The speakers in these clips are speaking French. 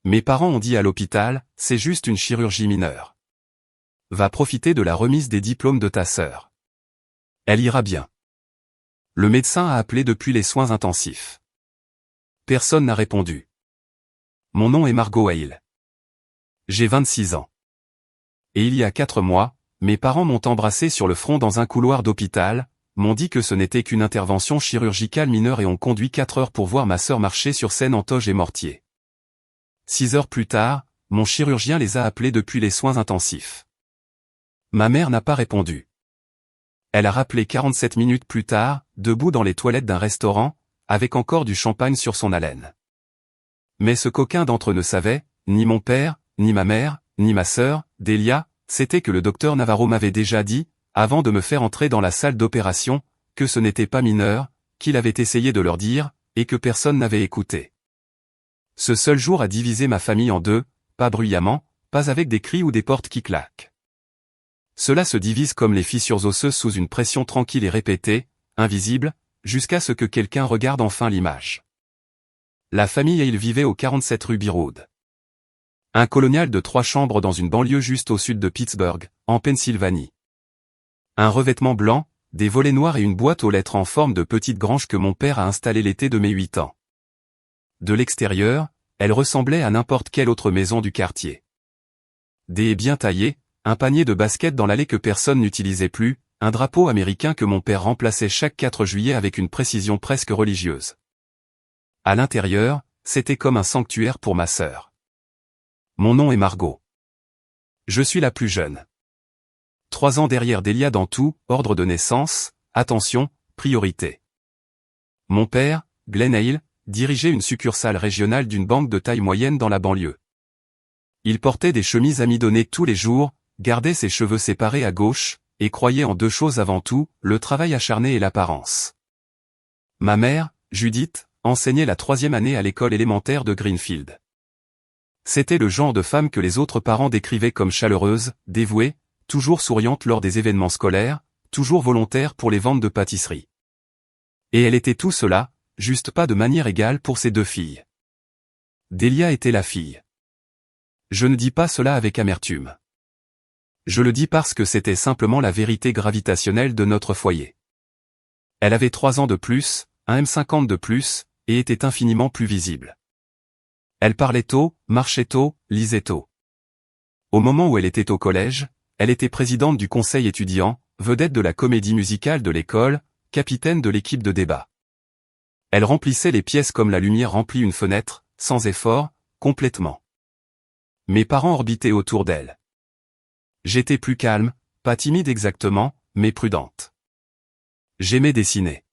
Mes parents ont dit à l'hôpital, c'est juste une chirurgie mineure. Va profiter de la remise des diplômes de ta sœur. Elle ira bien. Le médecin a appelé depuis les soins intensifs. Personne n'a répondu. Mon nom est Margot Hale. J'ai 26 ans. Et il y a 4 mois, mes parents m'ont embrassé sur le front dans un couloir d'hôpital, m'ont dit que ce n'était qu'une intervention chirurgicale mineure et ont conduit 4 heures pour voir ma sœur marcher sur scène en toge et mortier. 6 heures plus tard, mon chirurgien les a appelés depuis les soins intensifs. Ma mère n'a pas répondu. Elle a rappelé 47 minutes plus tard, debout dans les toilettes d'un restaurant, avec encore du champagne sur son haleine. Mais ce qu'aucun d'entre eux ne savait, ni mon père, ni ma mère, ni ma sœur, Delia, c'était que le docteur Navarro m'avait déjà dit, avant de me faire entrer dans la salle d'opération, que ce n'était pas mineur, qu'il avait essayé de leur dire, et que personne n'avait écouté. Ce seul jour a divisé ma famille en deux, pas bruyamment, pas avec des cris ou des portes qui claquent. Cela se divise comme les fissures osseuses sous une pression tranquille et répétée, invisible, jusqu'à ce que quelqu'un regarde enfin l'image. La famille Hale vivait au 47 rue Bearwood. Un colonial de 3 chambres dans une banlieue juste au sud de Pittsburgh, en Pennsylvanie. Un revêtement blanc, des volets noirs et une boîte aux lettres en forme de petite grange que mon père a installée l'été de mes 8 ans. De l'extérieur, elle ressemblait à n'importe quelle autre maison du quartier. Des haies bien taillées, un panier de basket dans l'allée que personne n'utilisait plus, un drapeau américain que mon père remplaçait chaque 4 juillet avec une précision presque religieuse. À l'intérieur, c'était comme un sanctuaire pour ma sœur. Mon nom est Margot. Je suis la plus jeune. 3 ans derrière Delia dans tout, ordre de naissance, attention, priorité. Mon père, Glenn Hale, dirigeait une succursale régionale d'une banque de taille moyenne dans la banlieue. Il portait des chemises amidonnées tous les jours, gardait ses cheveux séparés à gauche, et croyait en 2 choses avant tout, le travail acharné et l'apparence. Ma mère, Judith, enseignait la 3e année à l'école élémentaire de Greenfield. C'était le genre de femme que les autres parents décrivaient comme chaleureuse, dévouée, toujours souriante lors des événements scolaires, toujours volontaire pour les ventes de pâtisserie. Et elle était tout cela, juste pas de manière égale pour ses 2 filles. Delia était la fille. Je ne dis pas cela avec amertume. Je le dis parce que c'était simplement la vérité gravitationnelle de notre foyer. Elle avait 3 ans de plus, un M50 de plus, et était infiniment plus visible. Elle parlait tôt, marchait tôt, lisait tôt. Au moment où elle était au collège, elle était présidente du conseil étudiant, vedette de la comédie musicale de l'école, capitaine de l'équipe de débat. Elle remplissait les pièces comme la lumière remplit une fenêtre, sans effort, complètement. Mes parents orbitaient autour d'elle. J'étais plus calme, pas timide exactement, mais prudente. J'aimais dessiner.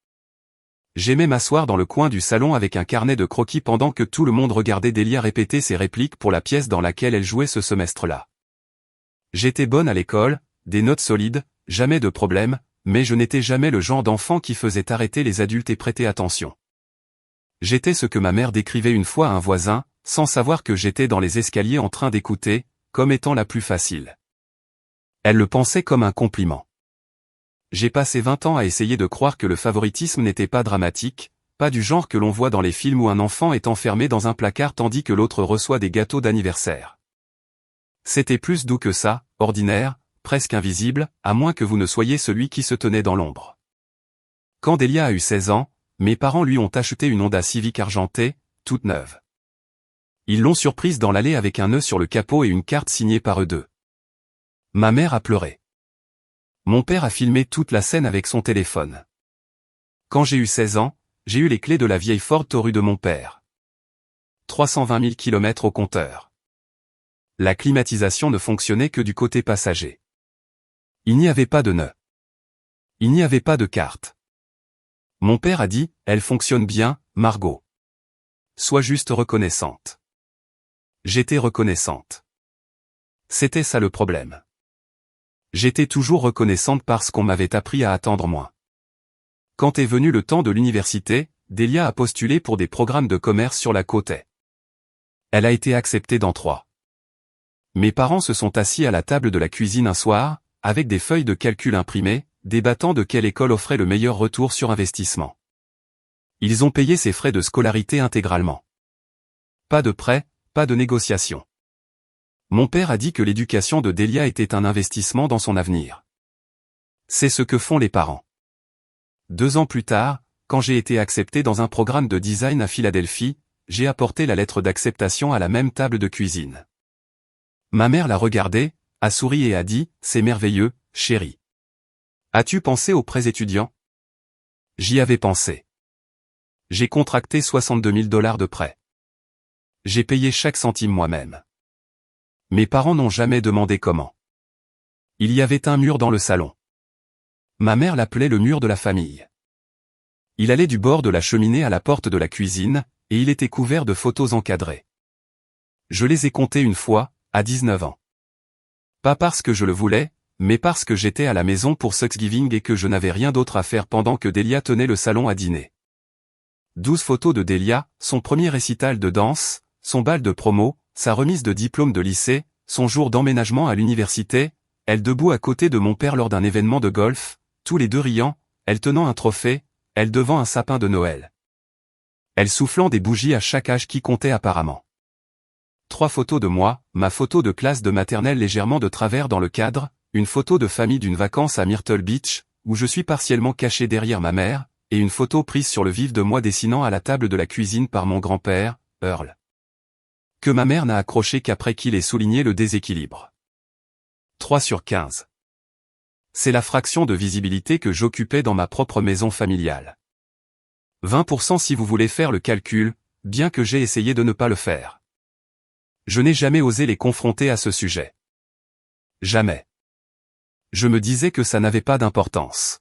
J'aimais m'asseoir dans le coin du salon avec un carnet de croquis pendant que tout le monde regardait Delia répéter ses répliques pour la pièce dans laquelle elle jouait ce semestre-là. J'étais bonne à l'école, des notes solides, jamais de problème, mais je n'étais jamais le genre d'enfant qui faisait arrêter les adultes et prêter attention. J'étais ce que ma mère décrivait une fois à un voisin, sans savoir que j'étais dans les escaliers en train d'écouter, comme étant la plus facile. Elle le pensait comme un compliment. J'ai passé 20 ans à essayer de croire que le favoritisme n'était pas dramatique, pas du genre que l'on voit dans les films où un enfant est enfermé dans un placard tandis que l'autre reçoit des gâteaux d'anniversaire. C'était plus doux que ça, ordinaire, presque invisible, à moins que vous ne soyez celui qui se tenait dans l'ombre. Quand Delia a eu 16 ans, mes parents lui ont acheté une Honda Civic argentée, toute neuve. Ils l'ont surprise dans l'allée avec un nœud sur le capot et une carte signée par eux deux. Ma mère a pleuré. Mon père a filmé toute la scène avec son téléphone. Quand j'ai eu 16 ans, j'ai eu les clés de la vieille Ford Taurus de mon père. 320 000 km au compteur. La climatisation ne fonctionnait que du côté passager. Il n'y avait pas de nœud. Il n'y avait pas de carte. Mon père a dit, elle fonctionne bien, Margot. Sois juste reconnaissante. J'étais reconnaissante. C'était ça le problème. J'étais toujours reconnaissante parce qu'on m'avait appris à attendre moins. Quand est venu le temps de l'université, Delia a postulé pour des programmes de commerce sur la côte est. Elle a été acceptée dans 3. Mes parents se sont assis à la table de la cuisine un soir, avec des feuilles de calcul imprimées, débattant de quelle école offrait le meilleur retour sur investissement. Ils ont payé ses frais de scolarité intégralement. Pas de prêt, pas de négociation. Mon père a dit que l'éducation de Delia était un investissement dans son avenir. C'est ce que font les parents. 2 ans plus tard, quand j'ai été accepté dans un programme de design à Philadelphie, j'ai apporté la lettre d'acceptation à la même table de cuisine. Ma mère l'a regardé, a souri et a dit, « C'est merveilleux, chérie. As-tu pensé aux prêts étudiants ?» J'y avais pensé. J'ai contracté $62 000 de prêts. J'ai payé chaque centime moi-même. Mes parents n'ont jamais demandé comment. Il y avait un mur dans le salon. Ma mère l'appelait le mur de la famille. Il allait du bord de la cheminée à la porte de la cuisine, et il était couvert de photos encadrées. Je les ai comptées une fois, à 19 ans. Pas parce que je le voulais, mais parce que j'étais à la maison pour Thanksgiving et que je n'avais rien d'autre à faire pendant que Delia tenait le salon à dîner. 12 photos de Delia, son premier récital de danse, son bal de promo, sa remise de diplôme de lycée, son jour d'emménagement à l'université, elle debout à côté de mon père lors d'un événement de golf, tous les deux riant, elle tenant un trophée, elle devant un sapin de Noël. Elle soufflant des bougies à chaque âge qui comptait apparemment. 3 photos de moi, ma photo de classe de maternelle légèrement de travers dans le cadre, une photo de famille d'une vacance à Myrtle Beach, où je suis partiellement caché derrière ma mère, et une photo prise sur le vif de moi dessinant à la table de la cuisine par mon grand-père, Earl. Que ma mère n'a accroché qu'après qu'il ait souligné le déséquilibre. 3 sur 15. C'est la fraction de visibilité que j'occupais dans ma propre maison familiale. 20% si vous voulez faire le calcul, bien que j'ai essayé de ne pas le faire. Je n'ai jamais osé les confronter à ce sujet. Jamais. Je me disais que ça n'avait pas d'importance.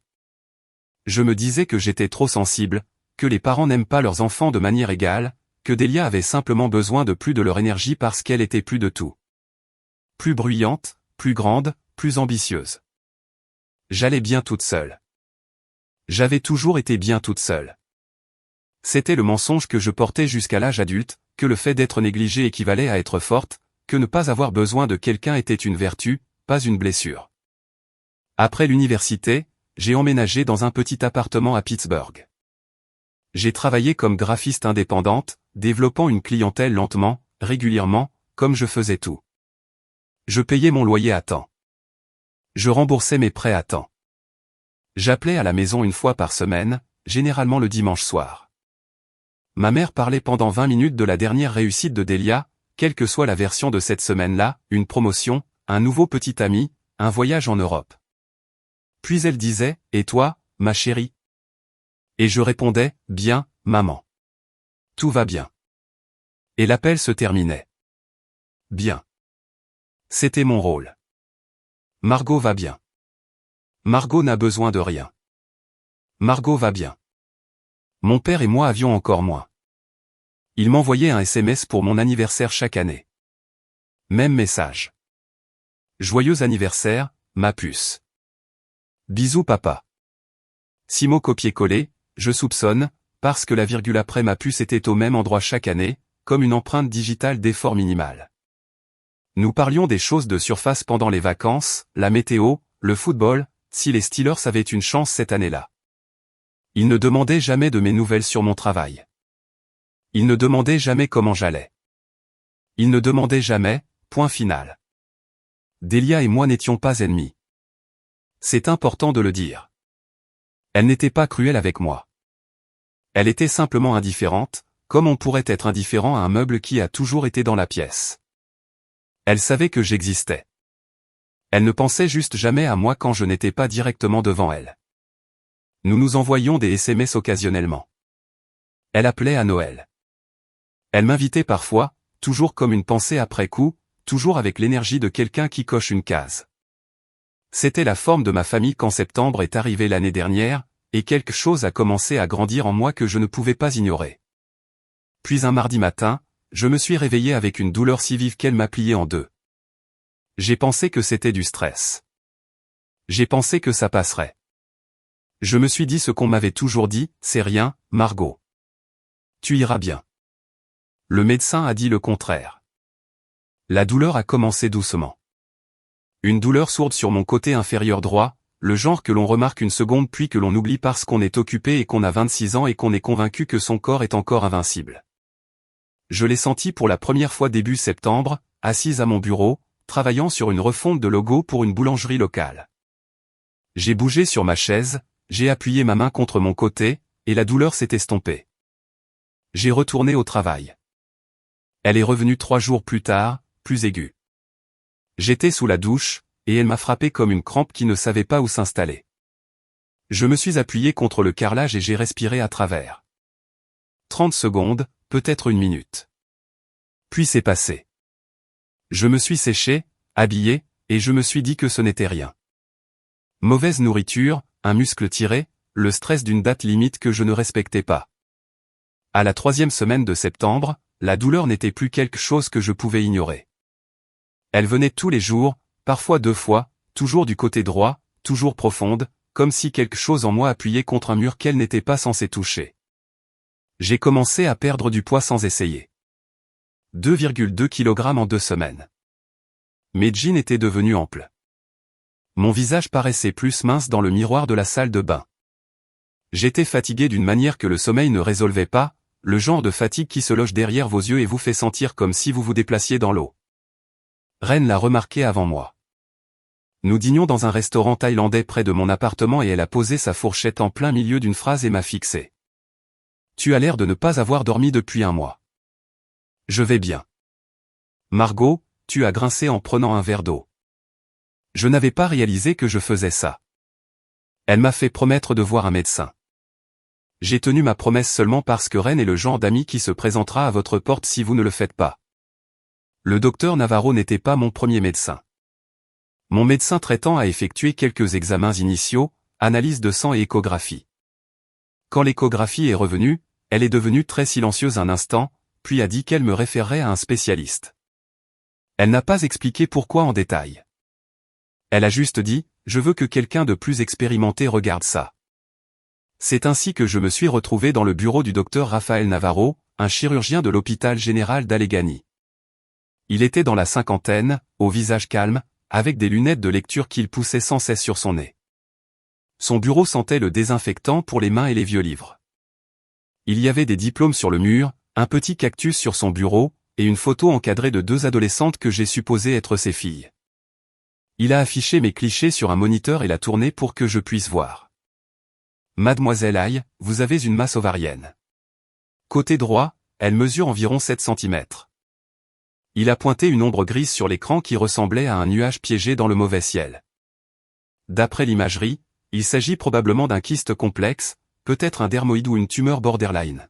Je me disais que j'étais trop sensible, que les parents n'aiment pas leurs enfants de manière égale, que Delia avait simplement besoin de plus de leur énergie parce qu'elle était plus de tout. Plus bruyante, plus grande, plus ambitieuse. J'allais bien toute seule. J'avais toujours été bien toute seule. C'était le mensonge que je portais jusqu'à l'âge adulte, que le fait d'être négligée équivalait à être forte, que ne pas avoir besoin de quelqu'un était une vertu, pas une blessure. Après l'université, j'ai emménagé dans un petit appartement à Pittsburgh. J'ai travaillé comme graphiste indépendante, développant une clientèle lentement, régulièrement, comme je faisais tout. Je payais mon loyer à temps. Je remboursais mes prêts à temps. J'appelais à la maison une fois par semaine, généralement le dimanche soir. Ma mère parlait pendant 20 minutes de la dernière réussite de Delia, quelle que soit la version de cette semaine-là, une promotion, un nouveau petit ami, un voyage en Europe. Puis elle disait, « Et toi, ma chérie ?» Et je répondais, « Bien, maman. Tout va bien. » Et l'appel se terminait. Bien. C'était mon rôle. Margot va bien. Margot n'a besoin de rien. Margot va bien. Mon père et moi avions encore moins. Il m'envoyait un SMS pour mon anniversaire chaque année. Même message. Joyeux anniversaire, ma puce. Bisous papa. 6 mots copier-coller, je soupçonne, parce que la virgule après ma puce était au même endroit chaque année, comme une empreinte digitale d'effort minimal. Nous parlions des choses de surface pendant les vacances, la météo, le football, si les Steelers avaient une chance cette année-là. Il ne demandait jamais de mes nouvelles sur mon travail. Il ne demandait jamais comment j'allais. Il ne demandait jamais, point final. Delia et moi n'étions pas ennemis. C'est important de le dire. Elle n'était pas cruelle avec moi. Elle était simplement indifférente, comme on pourrait être indifférent à un meuble qui a toujours été dans la pièce. Elle savait que j'existais. Elle ne pensait juste jamais à moi quand je n'étais pas directement devant elle. Nous nous envoyions des SMS occasionnellement. Elle appelait à Noël. Elle m'invitait parfois, toujours comme une pensée après coup, toujours avec l'énergie de quelqu'un qui coche une case. C'était la forme de ma famille quand septembre est arrivé l'année dernière, et quelque chose a commencé à grandir en moi que je ne pouvais pas ignorer. Puis un mardi matin, je me suis réveillé avec une douleur si vive qu'elle m'a plié en deux. J'ai pensé que c'était du stress. J'ai pensé que ça passerait. Je me suis dit ce qu'on m'avait toujours dit, c'est rien, Margot. Tu iras bien. Le médecin a dit le contraire. La douleur a commencé doucement. Une douleur sourde sur mon côté inférieur droit, le genre que l'on remarque une seconde puis que l'on oublie parce qu'on est occupé et qu'on a 26 ans et qu'on est convaincu que son corps est encore invincible. Je l'ai sentie pour la première fois début septembre, assise à mon bureau, travaillant sur une refonte de logo pour une boulangerie locale. J'ai bougé sur ma chaise, j'ai appuyé ma main contre mon côté, et la douleur s'est estompée. J'ai retourné au travail. Elle est revenue 3 jours plus tard, plus aiguë. J'étais sous la douche, et elle m'a frappé comme une crampe qui ne savait pas où s'installer. Je me suis appuyé contre le carrelage et j'ai respiré à travers. 30 secondes, peut-être 1 minute. Puis c'est passé. Je me suis séché, habillé, et je me suis dit que ce n'était rien. Mauvaise nourriture, un muscle tiré, le stress d'une date limite que je ne respectais pas. À la 3e semaine de septembre, la douleur n'était plus quelque chose que je pouvais ignorer. Elle venait tous les jours, parfois 2 fois, toujours du côté droit, toujours profonde, comme si quelque chose en moi appuyait contre un mur qu'elle n'était pas censée toucher. J'ai commencé à perdre du poids sans essayer. 2,2 kg en 2 semaines. Mes jeans étaient devenus amples. Mon visage paraissait plus mince dans le miroir de la salle de bain. J'étais fatigué d'une manière que le sommeil ne résolvait pas, le genre de fatigue qui se loge derrière vos yeux et vous fait sentir comme si vous vous déplaciez dans l'eau. Reine l'a remarqué avant moi. Nous dînions dans un restaurant thaïlandais près de mon appartement et elle a posé sa fourchette en plein milieu d'une phrase et m'a fixé. « Tu as l'air de ne pas avoir dormi depuis 1 mois. »« Je vais bien. »« Margot, tu as grincé en prenant un verre d'eau. » Je n'avais pas réalisé que je faisais ça. Elle m'a fait promettre de voir un médecin. J'ai tenu ma promesse seulement parce que Reine est le genre d'ami qui se présentera à votre porte si vous ne le faites pas. Le docteur Navarro n'était pas mon premier médecin. Mon médecin traitant a effectué quelques examens initiaux, analyse de sang et échographie. Quand l'échographie est revenue, elle est devenue très silencieuse un instant, puis a dit qu'elle me référerait à un spécialiste. Elle n'a pas expliqué pourquoi en détail. Elle a juste dit, je veux que quelqu'un de plus expérimenté regarde ça. C'est ainsi que je me suis retrouvé dans le bureau du docteur Rafael Navarro, un chirurgien de l'hôpital général d'Allegheny. Il était dans la cinquantaine, au visage calme, avec des lunettes de lecture qu'il poussait sans cesse sur son nez. Son bureau sentait le désinfectant pour les mains et les vieux livres. Il y avait des diplômes sur le mur, un petit cactus sur son bureau, et une photo encadrée de 2 adolescentes que j'ai supposé être ses filles. Il a affiché mes clichés sur un moniteur et l'a tourné pour que je puisse voir. Mademoiselle Aïe, vous avez une masse ovarienne. Côté droit, elle mesure environ 7 cm. Il a pointé une ombre grise sur l'écran qui ressemblait à un nuage piégé dans le mauvais ciel. D'après l'imagerie, il s'agit probablement d'un kyste complexe, peut-être un dermoïde ou une tumeur borderline.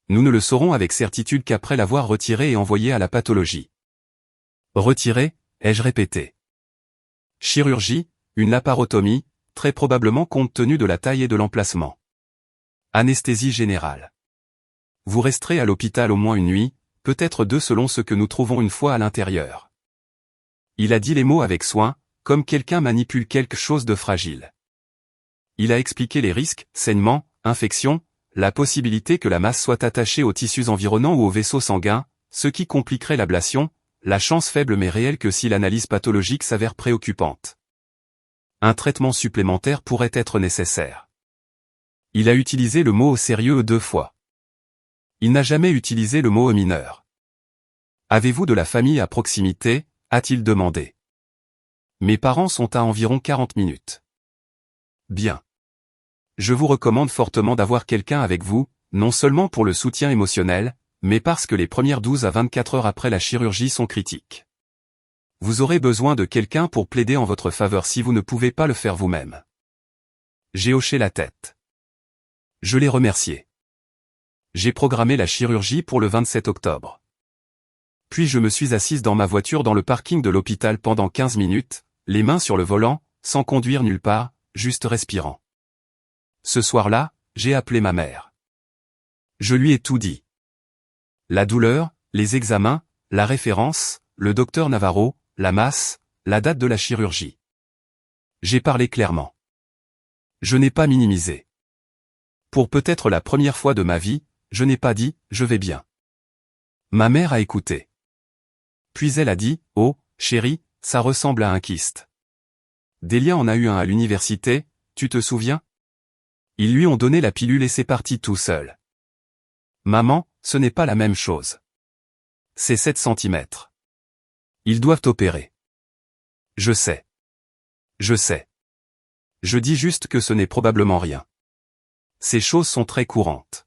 Nous ne le saurons avec certitude qu'après l'avoir retiré et envoyé à la pathologie. Retiré, ai-je répété. Chirurgie, une laparotomie, très probablement compte tenu de la taille et de l'emplacement. Anesthésie générale. Vous resterez à l'hôpital au moins 1 nuit, peut-être 2 selon ce que nous trouvons une fois à l'intérieur. Il a dit les mots avec soin, comme quelqu'un manipule quelque chose de fragile. Il a expliqué les risques, saignements, infections, la possibilité que la masse soit attachée aux tissus environnants ou aux vaisseaux sanguins, ce qui compliquerait l'ablation, la chance faible mais réelle que si l'analyse pathologique s'avère préoccupante. Un traitement supplémentaire pourrait être nécessaire. Il a utilisé le mot au sérieux 2 fois. Il n'a jamais utilisé le mot au mineur. Avez-vous de la famille à proximité, a-t-il demandé. Mes parents sont à environ 40 minutes. Bien. Je vous recommande fortement d'avoir quelqu'un avec vous, non seulement pour le soutien émotionnel, mais parce que les premières 12 à 24 heures après la chirurgie sont critiques. Vous aurez besoin de quelqu'un pour plaider en votre faveur si vous ne pouvez pas le faire vous-même. J'ai hoché la tête. Je l'ai remercié. J'ai programmé la chirurgie pour le 27 octobre. Puis je me suis assise dans ma voiture dans le parking de l'hôpital pendant 15 minutes, les mains sur le volant, sans conduire nulle part, juste respirant. Ce soir-là, j'ai appelé ma mère. Je lui ai tout dit. La douleur, les examens, la référence, le docteur Navarro, la masse, la date de la chirurgie. J'ai parlé clairement. Je n'ai pas minimisé. Pour peut-être la première fois de ma vie, je n'ai pas dit « je vais bien ». Ma mère a écouté. Puis elle a dit « oh, chérie, ça ressemble à un kyste. Delia en a eu un à l'université, tu te souviens ? Ils lui ont donné la pilule et c'est parti tout seul. Maman, ce n'est pas la même chose. C'est 7 centimètres. Ils doivent opérer. Je sais. Je sais. Je dis juste que ce n'est probablement rien. Ces choses sont très courantes.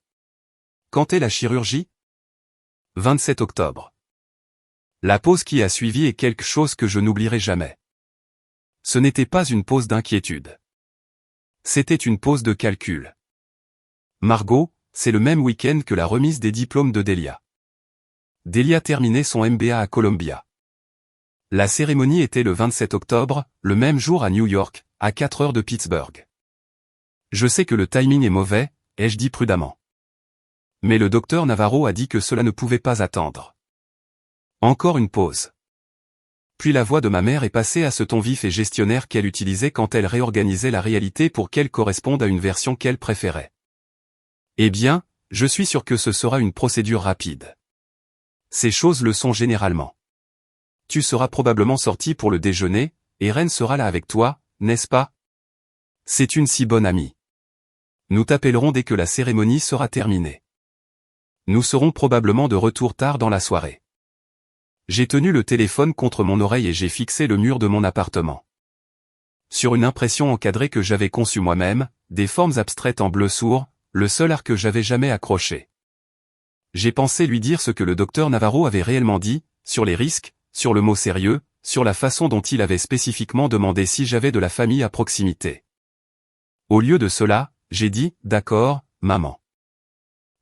Quand est la chirurgie? 27 octobre. La pause qui a suivi est quelque chose que je n'oublierai jamais. Ce n'était pas une pause d'inquiétude. C'était une pause de calcul. Margot, c'est le même week-end que la remise des diplômes de Delia. Delia terminait son MBA à Columbia. La cérémonie était le 27 octobre, le même jour à New York, à 4 heures de Pittsburgh. Je sais que le timing est mauvais, ai-je dit prudemment. Mais le docteur Navarro a dit que cela ne pouvait pas attendre. Encore une pause. Puis la voix de ma mère est passée à ce ton vif et gestionnaire qu'elle utilisait quand elle réorganisait la réalité pour qu'elle corresponde à une version qu'elle préférait. Eh bien, je suis sûr que ce sera une procédure rapide. Ces choses le sont généralement. Tu seras probablement sorti pour le déjeuner, et Ren sera là avec toi, n'est-ce pas? C'est une si bonne amie. Nous t'appellerons dès que la cérémonie sera terminée. Nous serons probablement de retour tard dans la soirée. J'ai tenu le téléphone contre mon oreille et j'ai fixé le mur de mon appartement. Sur une impression encadrée que j'avais conçue moi-même, des formes abstraites en bleu sourd, le seul art que j'avais jamais accroché. J'ai pensé lui dire ce que le docteur Navarro avait réellement dit, sur les risques, sur le mot sérieux, sur la façon dont il avait spécifiquement demandé si j'avais de la famille à proximité. Au lieu de cela, j'ai dit, d'accord, maman.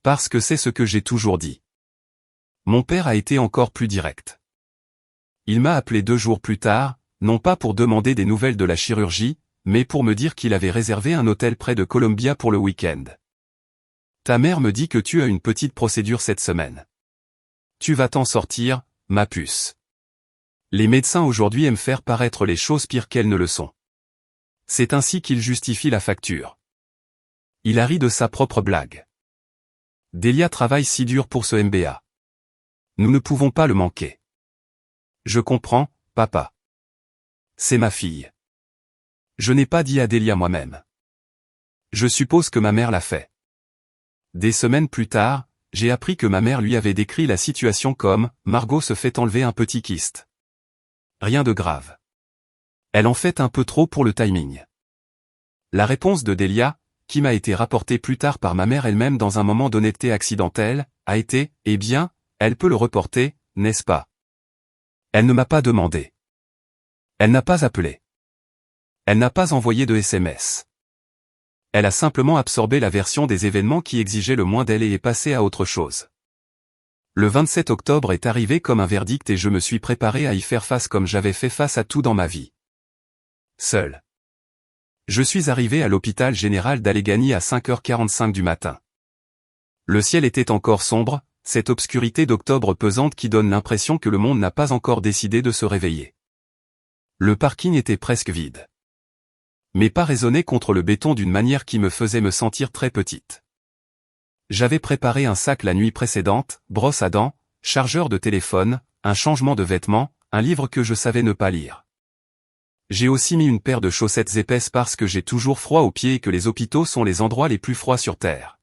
Parce que c'est ce que j'ai toujours dit. Mon père a été encore plus direct. Il m'a appelé 2 jours plus tard, non pas pour demander des nouvelles de la chirurgie, mais pour me dire qu'il avait réservé un hôtel près de Columbia pour le week-end. Ta mère me dit que tu as une petite procédure cette semaine. Tu vas t'en sortir, ma puce. Les médecins aujourd'hui aiment faire paraître les choses pires qu'elles ne le sont. C'est ainsi qu'ils justifient la facture. Il a ri de sa propre blague. Delia travaille si dur pour ce MBA. Nous ne pouvons pas le manquer. Je comprends, papa. C'est ma fille. Je n'ai pas dit à Delia moi-même. Je suppose que ma mère l'a fait. Des semaines plus tard, j'ai appris que ma mère lui avait décrit la situation comme « Margot se fait enlever un petit kyste. Rien de grave. Elle en fait un peu trop pour le timing. » La réponse de Delia, qui m'a été rapportée plus tard par ma mère elle-même dans un moment d'honnêteté accidentelle, a été « Eh bien, elle peut le reporter, n'est-ce pas? » Elle ne m'a pas demandé. Elle n'a pas appelé. Elle n'a pas envoyé de SMS. Elle a simplement absorbé la version des événements qui exigeait le moins d'elle et est passée à autre chose. Le 27 octobre est arrivé comme un verdict et je me suis préparé à y faire face comme j'avais fait face à tout dans ma vie. Seul. Je suis arrivé à l'hôpital général d'Allegheny à 5h45 du matin. Le ciel était encore sombre, cette obscurité d'octobre pesante qui donne l'impression que le monde n'a pas encore décidé de se réveiller. Le parking était presque vide. Mes pas résonnaient contre le béton d'une manière qui me faisait me sentir très petite. J'avais préparé un sac la nuit précédente, brosse à dents, chargeur de téléphone, un changement de vêtements, un livre que je savais ne pas lire. J'ai aussi mis une paire de chaussettes épaisses parce que j'ai toujours froid aux pieds et que les hôpitaux sont les endroits les plus froids sur Terre.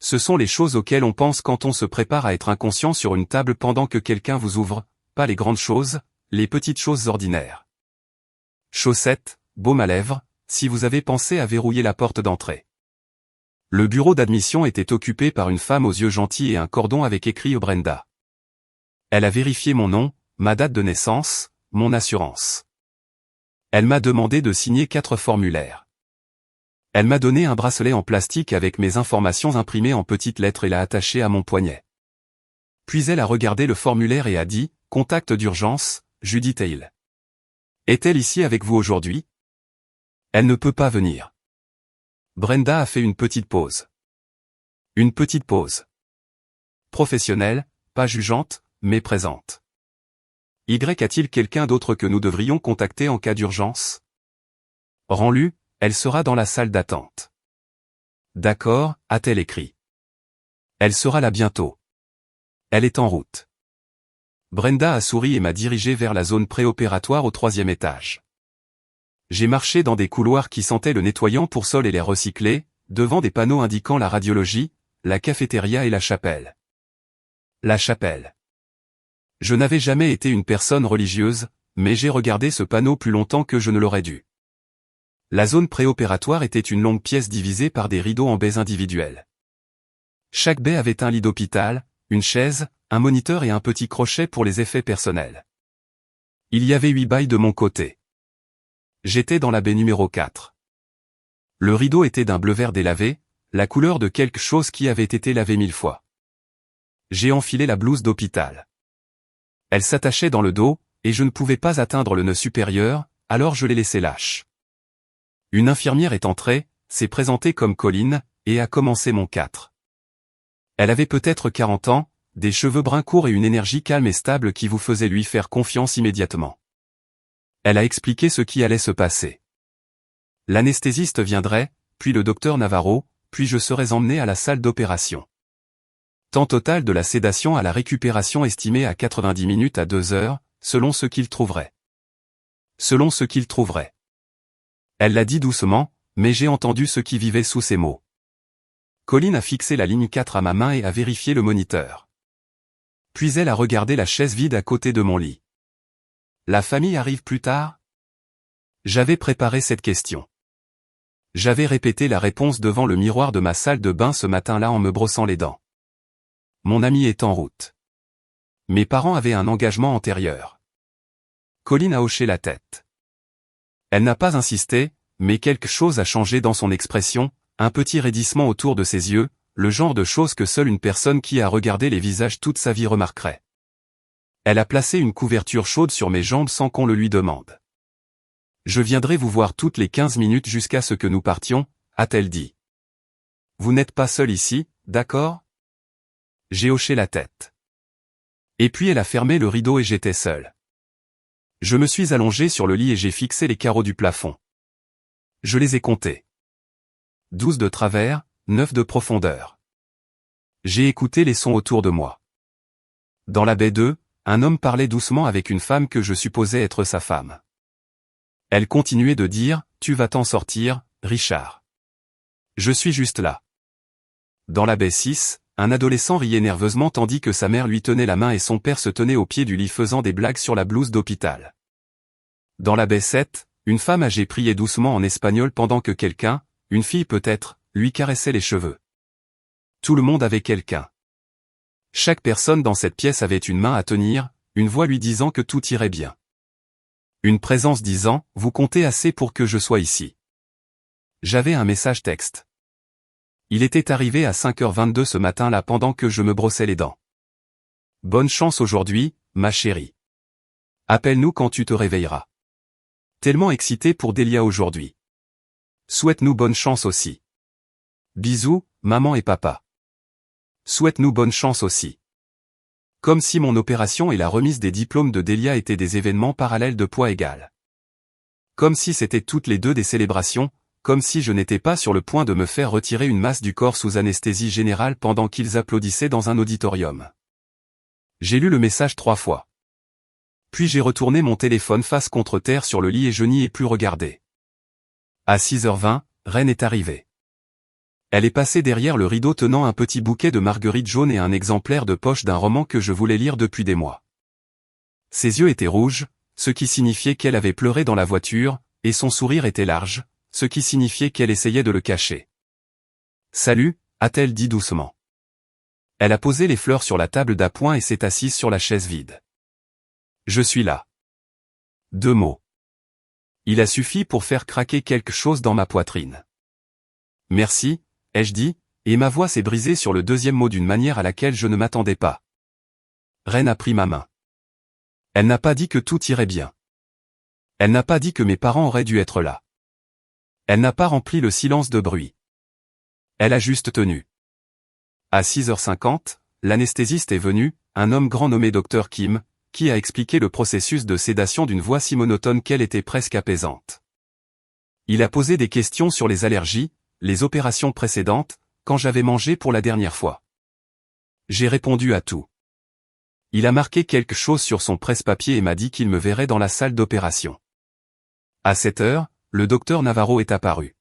Ce sont les choses auxquelles on pense quand on se prépare à être inconscient sur une table pendant que quelqu'un vous ouvre, pas les grandes choses, les petites choses ordinaires. Chaussettes, baume à lèvres, si vous avez pensé à verrouiller la porte d'entrée. Le bureau d'admission était occupé par une femme aux yeux gentils et un cordon avec écrit Brenda. Elle a vérifié mon nom, ma date de naissance, mon assurance. Elle m'a demandé de signer 4 formulaires. Elle m'a donné un bracelet en plastique avec mes informations imprimées en petites lettres et l'a attaché à mon poignet. Puis elle a regardé le formulaire et a dit, « Contact d'urgence, Judith Hale. Est-elle ici avec vous aujourd'hui? Elle ne peut pas venir. » Brenda a fait une petite pause. Une petite pause. Professionnelle, pas jugeante, mais présente. Y a-t-il quelqu'un d'autre que nous devrions contacter en cas d'urgence? Rends-lu, elle sera dans la salle d'attente. D'accord, a-t-elle écrit. Elle sera là bientôt. Elle est en route. Brenda a souri et m'a dirigé vers la zone préopératoire au 3e étage. J'ai marché dans des couloirs qui sentaient le nettoyant pour sol et l'air recyclé, devant des panneaux indiquant la radiologie, la cafétéria et la chapelle. La chapelle. Je n'avais jamais été une personne religieuse, mais j'ai regardé ce panneau plus longtemps que je ne l'aurais dû. La zone préopératoire était une longue pièce divisée par des rideaux en baies individuelles. Chaque baie avait un lit d'hôpital, une chaise, un moniteur et un petit crochet pour les effets personnels. Il y avait 8 bails de mon côté. J'étais dans la baie numéro 4. Le rideau était d'un bleu-vert délavé, la couleur de quelque chose qui avait été lavé 1000 fois. J'ai enfilé la blouse d'hôpital. Elle s'attachait dans le dos, et je ne pouvais pas atteindre le nœud supérieur, alors je l'ai laissé lâche. Une infirmière est entrée, s'est présentée comme Colline, et a commencé mon 4. Elle avait peut-être 40 ans, des cheveux bruns courts et une énergie calme et stable qui vous faisait lui faire confiance immédiatement. Elle a expliqué ce qui allait se passer. L'anesthésiste viendrait, puis le docteur Navarro, puis je serais emmené à la salle d'opération. Temps total de la sédation à la récupération estimé à 90 minutes à 2 heures, selon ce qu'il trouverait. Selon ce qu'il trouverait. Elle l'a dit doucement, mais j'ai entendu ce qui vivait sous ces mots. Colline a fixé la ligne 4 à ma main et a vérifié le moniteur. Puis elle a regardé la chaise vide à côté de mon lit. La famille arrive plus tard? J'avais préparé cette question. J'avais répété la réponse devant le miroir de ma salle de bain ce matin-là en me brossant les dents. Mon ami est en route. Mes parents avaient un engagement antérieur. Colline a hoché la tête. Elle n'a pas insisté, mais quelque chose a changé dans son expression, un petit raidissement autour de ses yeux, le genre de choses que seule une personne qui a regardé les visages toute sa vie remarquerait. Elle a placé une couverture chaude sur mes jambes sans qu'on le lui demande. Je viendrai vous voir toutes les 15 minutes jusqu'à ce que nous partions, a-t-elle dit. Vous n'êtes pas seul ici, d'accord? J'ai hoché la tête. Et puis elle a fermé le rideau et j'étais seul. Je me suis allongé sur le lit et j'ai fixé les carreaux du plafond. Je les ai comptés. 12 de travers, 9 de profondeur. J'ai écouté les sons autour de moi. Dans la baie 2, un homme parlait doucement avec une femme que je supposais être sa femme. Elle continuait de dire, « Tu vas t'en sortir, Richard. Je suis juste là. » Dans la baie 6, un adolescent riait nerveusement tandis que sa mère lui tenait la main et son père se tenait au pied du lit faisant des blagues sur la blouse d'hôpital. Dans la baie 7, une femme âgée priait doucement en espagnol pendant que quelqu'un, une fille peut-être, lui caressait les cheveux. Tout le monde avait quelqu'un. Chaque personne dans cette pièce avait une main à tenir, une voix lui disant que tout irait bien. Une présence disant, « Vous comptez assez pour que je sois ici. » J'avais un message texte. Il était arrivé à 5h22 ce matin-là pendant que je me brossais les dents. Bonne chance aujourd'hui, ma chérie. Appelle-nous quand tu te réveilleras. Tellement excité pour Delia aujourd'hui. Souhaite-nous bonne chance aussi. Bisous, maman et papa. Souhaite-nous bonne chance aussi. Comme si mon opération et la remise des diplômes de Delia étaient des événements parallèles de poids égal. Comme si c'était toutes les deux des célébrations, comme si je n'étais pas sur le point de me faire retirer une masse du corps sous anesthésie générale pendant qu'ils applaudissaient dans un auditorium. J'ai lu le message 3 fois. Puis j'ai retourné mon téléphone face contre terre sur le lit et je n'y ai plus regardé. À 6h20, Reine est arrivée. Elle est passée derrière le rideau tenant un petit bouquet de marguerites jaunes et un exemplaire de poche d'un roman que je voulais lire depuis des mois. Ses yeux étaient rouges, ce qui signifiait qu'elle avait pleuré dans la voiture, et son sourire était large, ce qui signifiait qu'elle essayait de le cacher. « Salut », a-t-elle dit doucement. Elle a posé les fleurs sur la table d'appoint et s'est assise sur la chaise vide. « Je suis là. » 2 mots. Il a suffi pour faire craquer quelque chose dans ma poitrine. « Merci », ai-je dit, et ma voix s'est brisée sur le deuxième mot d'une manière à laquelle je ne m'attendais pas. Reine a pris ma main. Elle n'a pas dit que tout irait bien. Elle n'a pas dit que mes parents auraient dû être là. Elle n'a pas rempli le silence de bruit. Elle a juste tenu. À 6h50, l'anesthésiste est venu, un homme grand nommé Dr Kim, qui a expliqué le processus de sédation d'une voix si monotone qu'elle était presque apaisante. Il a posé des questions sur les allergies, les opérations précédentes, quand j'avais mangé pour la dernière fois. J'ai répondu à tout. Il a marqué quelque chose sur son presse-papier et m'a dit qu'il me verrait dans la salle d'opération. À 7h, le docteur Navarro est apparu.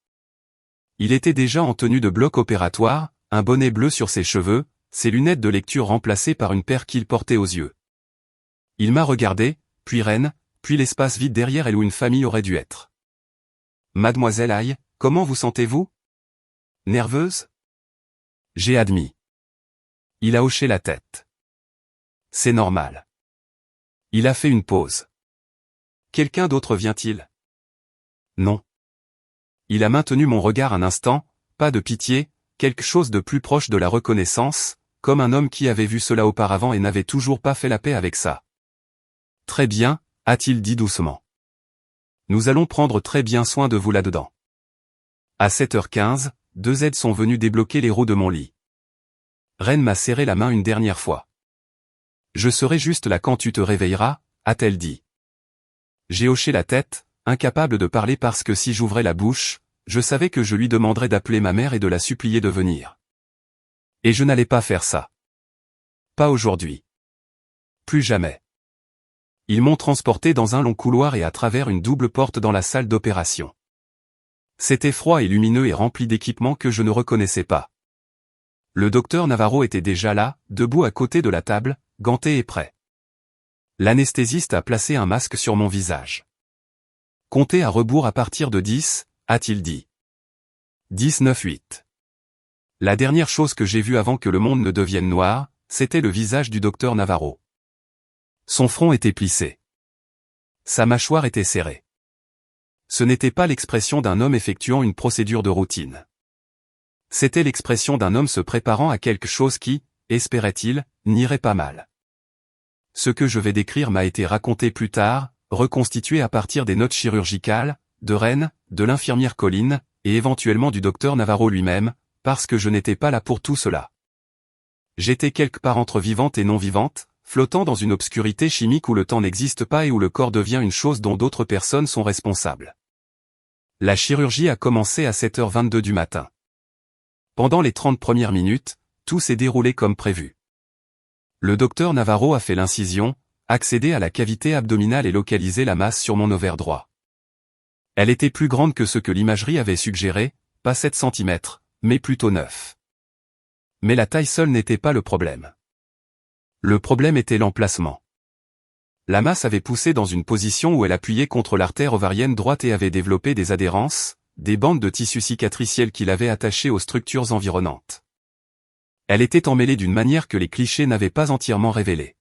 Il était déjà en tenue de bloc opératoire, un bonnet bleu sur ses cheveux, ses lunettes de lecture remplacées par une paire qu'il portait aux yeux. Il m'a regardé, puis Reine, puis l'espace vide derrière elle où une famille aurait dû être. Mademoiselle Aïe, comment vous sentez-vous? Nerveuse? J'ai admis. Il a hoché la tête. C'est normal. Il a fait une pause. Quelqu'un d'autre vient-il? Non. Il a maintenu mon regard un instant, pas de pitié, quelque chose de plus proche de la reconnaissance, comme un homme qui avait vu cela auparavant et n'avait toujours pas fait la paix avec ça. Très bien, a-t-il dit doucement. Nous allons prendre très bien soin de vous là-dedans. À 7h15, 2 aides sont venus débloquer les roues de mon lit. Reine m'a serré la main une dernière fois. Je serai juste là quand tu te réveilleras, a-t-elle dit. J'ai hoché la tête, incapable de parler parce que si j'ouvrais la bouche, je savais que je lui demanderais d'appeler ma mère et de la supplier de venir. Et je n'allais pas faire ça. Pas aujourd'hui. Plus jamais. Ils m'ont transporté dans un long couloir et à travers une double porte dans la salle d'opération. C'était froid et lumineux et rempli d'équipements que je ne reconnaissais pas. Le docteur Navarro était déjà là, debout à côté de la table, ganté et prêt. L'anesthésiste a placé un masque sur mon visage. Comptez à rebours à partir de 10, a-t-il dit. 10-9-8. La dernière chose que j'ai vue avant que le monde ne devienne noir, c'était le visage du docteur Navarro. Son front était plissé. Sa mâchoire était serrée. Ce n'était pas l'expression d'un homme effectuant une procédure de routine. C'était l'expression d'un homme se préparant à quelque chose qui, espérait-il, n'irait pas mal. Ce que je vais décrire m'a été raconté plus tard, reconstitué à partir des notes chirurgicales, de Reine, de l'infirmière Colline, et éventuellement du docteur Navarro lui-même, parce que je n'étais pas là pour tout cela. J'étais quelque part entre vivante et non vivante, flottant dans une obscurité chimique où le temps n'existe pas et où le corps devient une chose dont d'autres personnes sont responsables. La chirurgie a commencé à 7h22 du matin. Pendant les 30 premières minutes, tout s'est déroulé comme prévu. Le docteur Navarro a fait l'incision, accédé à la cavité abdominale et localisé la masse sur mon ovaire droit. Elle était plus grande que ce que l'imagerie avait suggéré, pas 7 cm, mais plutôt 9. Mais la taille seule n'était pas le problème. Le problème était l'emplacement. La masse avait poussé dans une position où elle appuyait contre l'artère ovarienne droite et avait développé des adhérences, des bandes de tissu cicatriciel qui l'avaient attachée aux structures environnantes. Elle était emmêlée d'une manière que les clichés n'avaient pas entièrement révélée.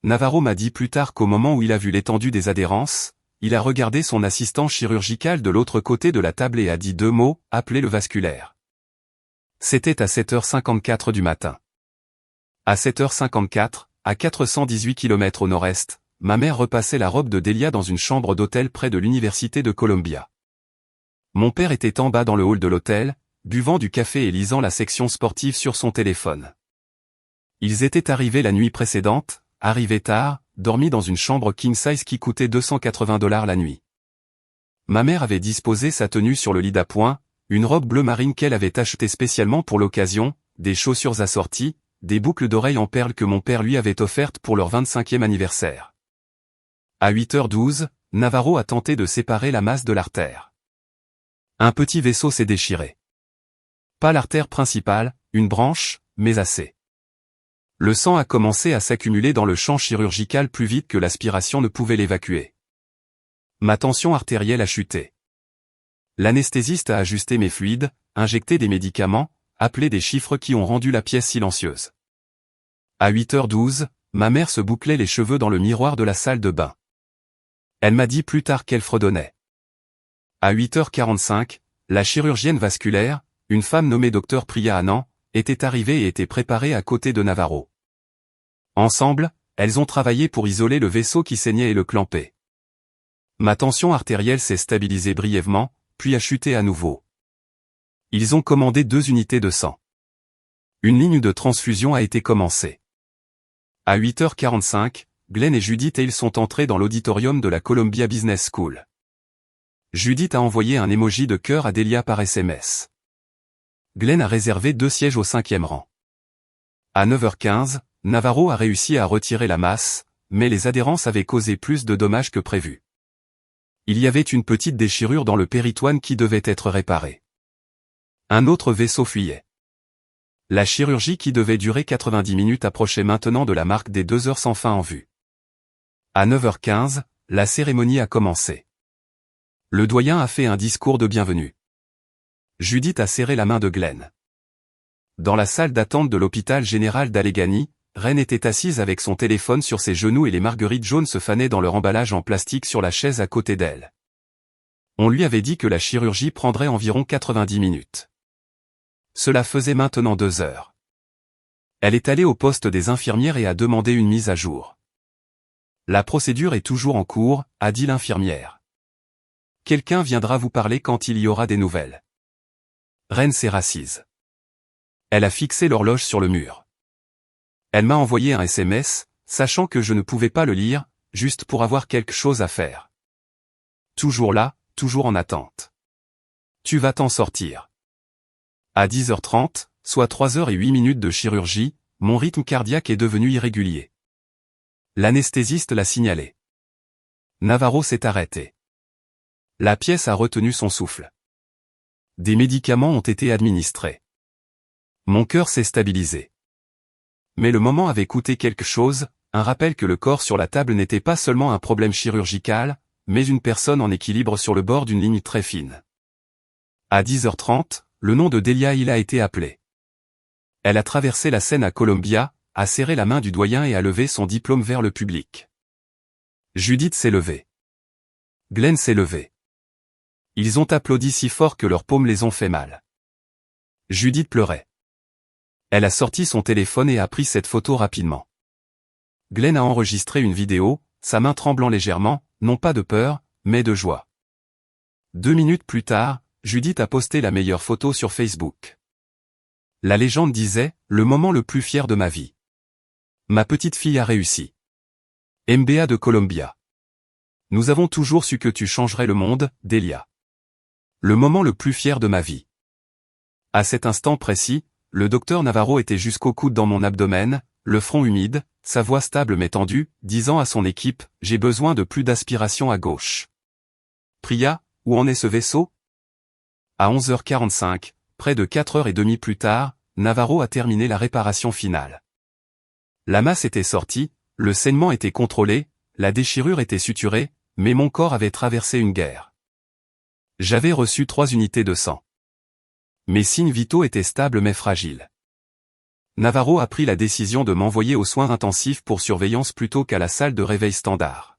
Navarro m'a dit plus tard qu'au moment où il a vu l'étendue des adhérences, il a regardé son assistant chirurgical de l'autre côté de la table et a dit 2 mots, appelez-le vasculaire. C'était à 7h54 du matin. À 7h54, à 418 km au nord-est, ma mère repassait la robe de Delia dans une chambre d'hôtel près de l'université de Columbia. Mon père était en bas dans le hall de l'hôtel, buvant du café et lisant la section sportive sur son téléphone. Ils étaient arrivés la nuit précédente, arrivés tard, dormis dans une chambre king-size qui coûtait $280 la nuit. Ma mère avait disposé sa tenue sur le lit d'appoint, une robe bleu marine qu'elle avait achetée spécialement pour l'occasion, des chaussures assorties, des boucles d'oreilles en perles que mon père lui avait offertes pour leur 25e anniversaire. À 8h12, Navarro a tenté de séparer la masse de l'artère. Un petit vaisseau s'est déchiré. Pas l'artère principale, une branche, mais assez. Le sang a commencé à s'accumuler dans le champ chirurgical plus vite que l'aspiration ne pouvait l'évacuer. Ma tension artérielle a chuté. L'anesthésiste a ajusté mes fluides, injecté des médicaments, appelé des chiffres qui ont rendu la pièce silencieuse. À 8h12, ma mère se bouclait les cheveux dans le miroir de la salle de bain. Elle m'a dit plus tard qu'elle fredonnait. À 8h45, la chirurgienne vasculaire, une femme nommée Dr Priya Anand, était arrivée et était préparée à côté de Navarro. Ensemble, elles ont travaillé pour isoler le vaisseau qui saignait et le clamper. Ma tension artérielle s'est stabilisée brièvement, puis a chuté à nouveau. Ils ont commandé 2 unités de sang. Une ligne de transfusion a été commencée. À 8h45, Glenn et Judith et ils sont entrés dans l'auditorium de la Columbia Business School. Judith a envoyé un emoji de cœur à Delia par SMS. Glenn a réservé 2 sièges au 5e rang. À 9h15, Navarro a réussi à retirer la masse, mais les adhérences avaient causé plus de dommages que prévu. Il y avait une petite déchirure dans le péritoine qui devait être réparée. Un autre vaisseau fuyait. La chirurgie qui devait durer 90 minutes approchait maintenant de la marque des 2 heures sans fin en vue. À 9h15, la cérémonie a commencé. Le doyen a fait un discours de bienvenue. Judith a serré la main de Glenn. Dans la salle d'attente de l'hôpital général d'Allegheny, Reine était assise avec son téléphone sur ses genoux et les marguerites jaunes se fanaient dans leur emballage en plastique sur la chaise à côté d'elle. On lui avait dit que la chirurgie prendrait environ 90 minutes. Cela faisait maintenant 2 heures. Elle est allée au poste des infirmières et a demandé une mise à jour. La procédure est toujours en cours, a dit l'infirmière. Quelqu'un viendra vous parler quand il y aura des nouvelles. Reine s'est rassise. Elle a fixé l'horloge sur le mur. Elle m'a envoyé un SMS, sachant que je ne pouvais pas le lire, juste pour avoir quelque chose à faire. Toujours là, toujours en attente. Tu vas t'en sortir. À 10h30, soit 3h08 de chirurgie, mon rythme cardiaque est devenu irrégulier. L'anesthésiste l'a signalé. Navarro s'est arrêté. La pièce a retenu son souffle. Des médicaments ont été administrés. Mon cœur s'est stabilisé. Mais le moment avait coûté quelque chose, un rappel que le corps sur la table n'était pas seulement un problème chirurgical, mais une personne en équilibre sur le bord d'une ligne très fine. À 10h30, le nom de Delia Hill a été appelé. Elle a traversé la scène à Columbia, a serré la main du doyen et a levé son diplôme vers le public. Judith s'est levée. Glenn s'est levé. Ils ont applaudi si fort que leurs paumes les ont fait mal. Judith pleurait. Elle a sorti son téléphone et a pris cette photo rapidement. Glenn a enregistré une vidéo, sa main tremblant légèrement, non pas de peur, mais de joie. 2 minutes plus tard, Judith a posté la meilleure photo sur Facebook. La légende disait, le moment le plus fier de ma vie. Ma petite fille a réussi. MBA de Columbia. Nous avons toujours su que tu changerais le monde, Delia. Le moment le plus fier de ma vie. À cet instant précis, le docteur Navarro était jusqu'au coude dans mon abdomen, le front humide, sa voix stable mais tendue, disant à son équipe, j'ai besoin de plus d'aspiration à gauche. Priya, où en est ce vaisseau? À 11h45, près de 4h30 plus tard, Navarro a terminé la réparation finale. La masse était sortie, le saignement était contrôlé, la déchirure était suturée, mais mon corps avait traversé une guerre. J'avais reçu 3 unités de sang. Mes signes vitaux étaient stables mais fragiles. Navarro a pris la décision de m'envoyer aux soins intensifs pour surveillance plutôt qu'à la salle de réveil standard.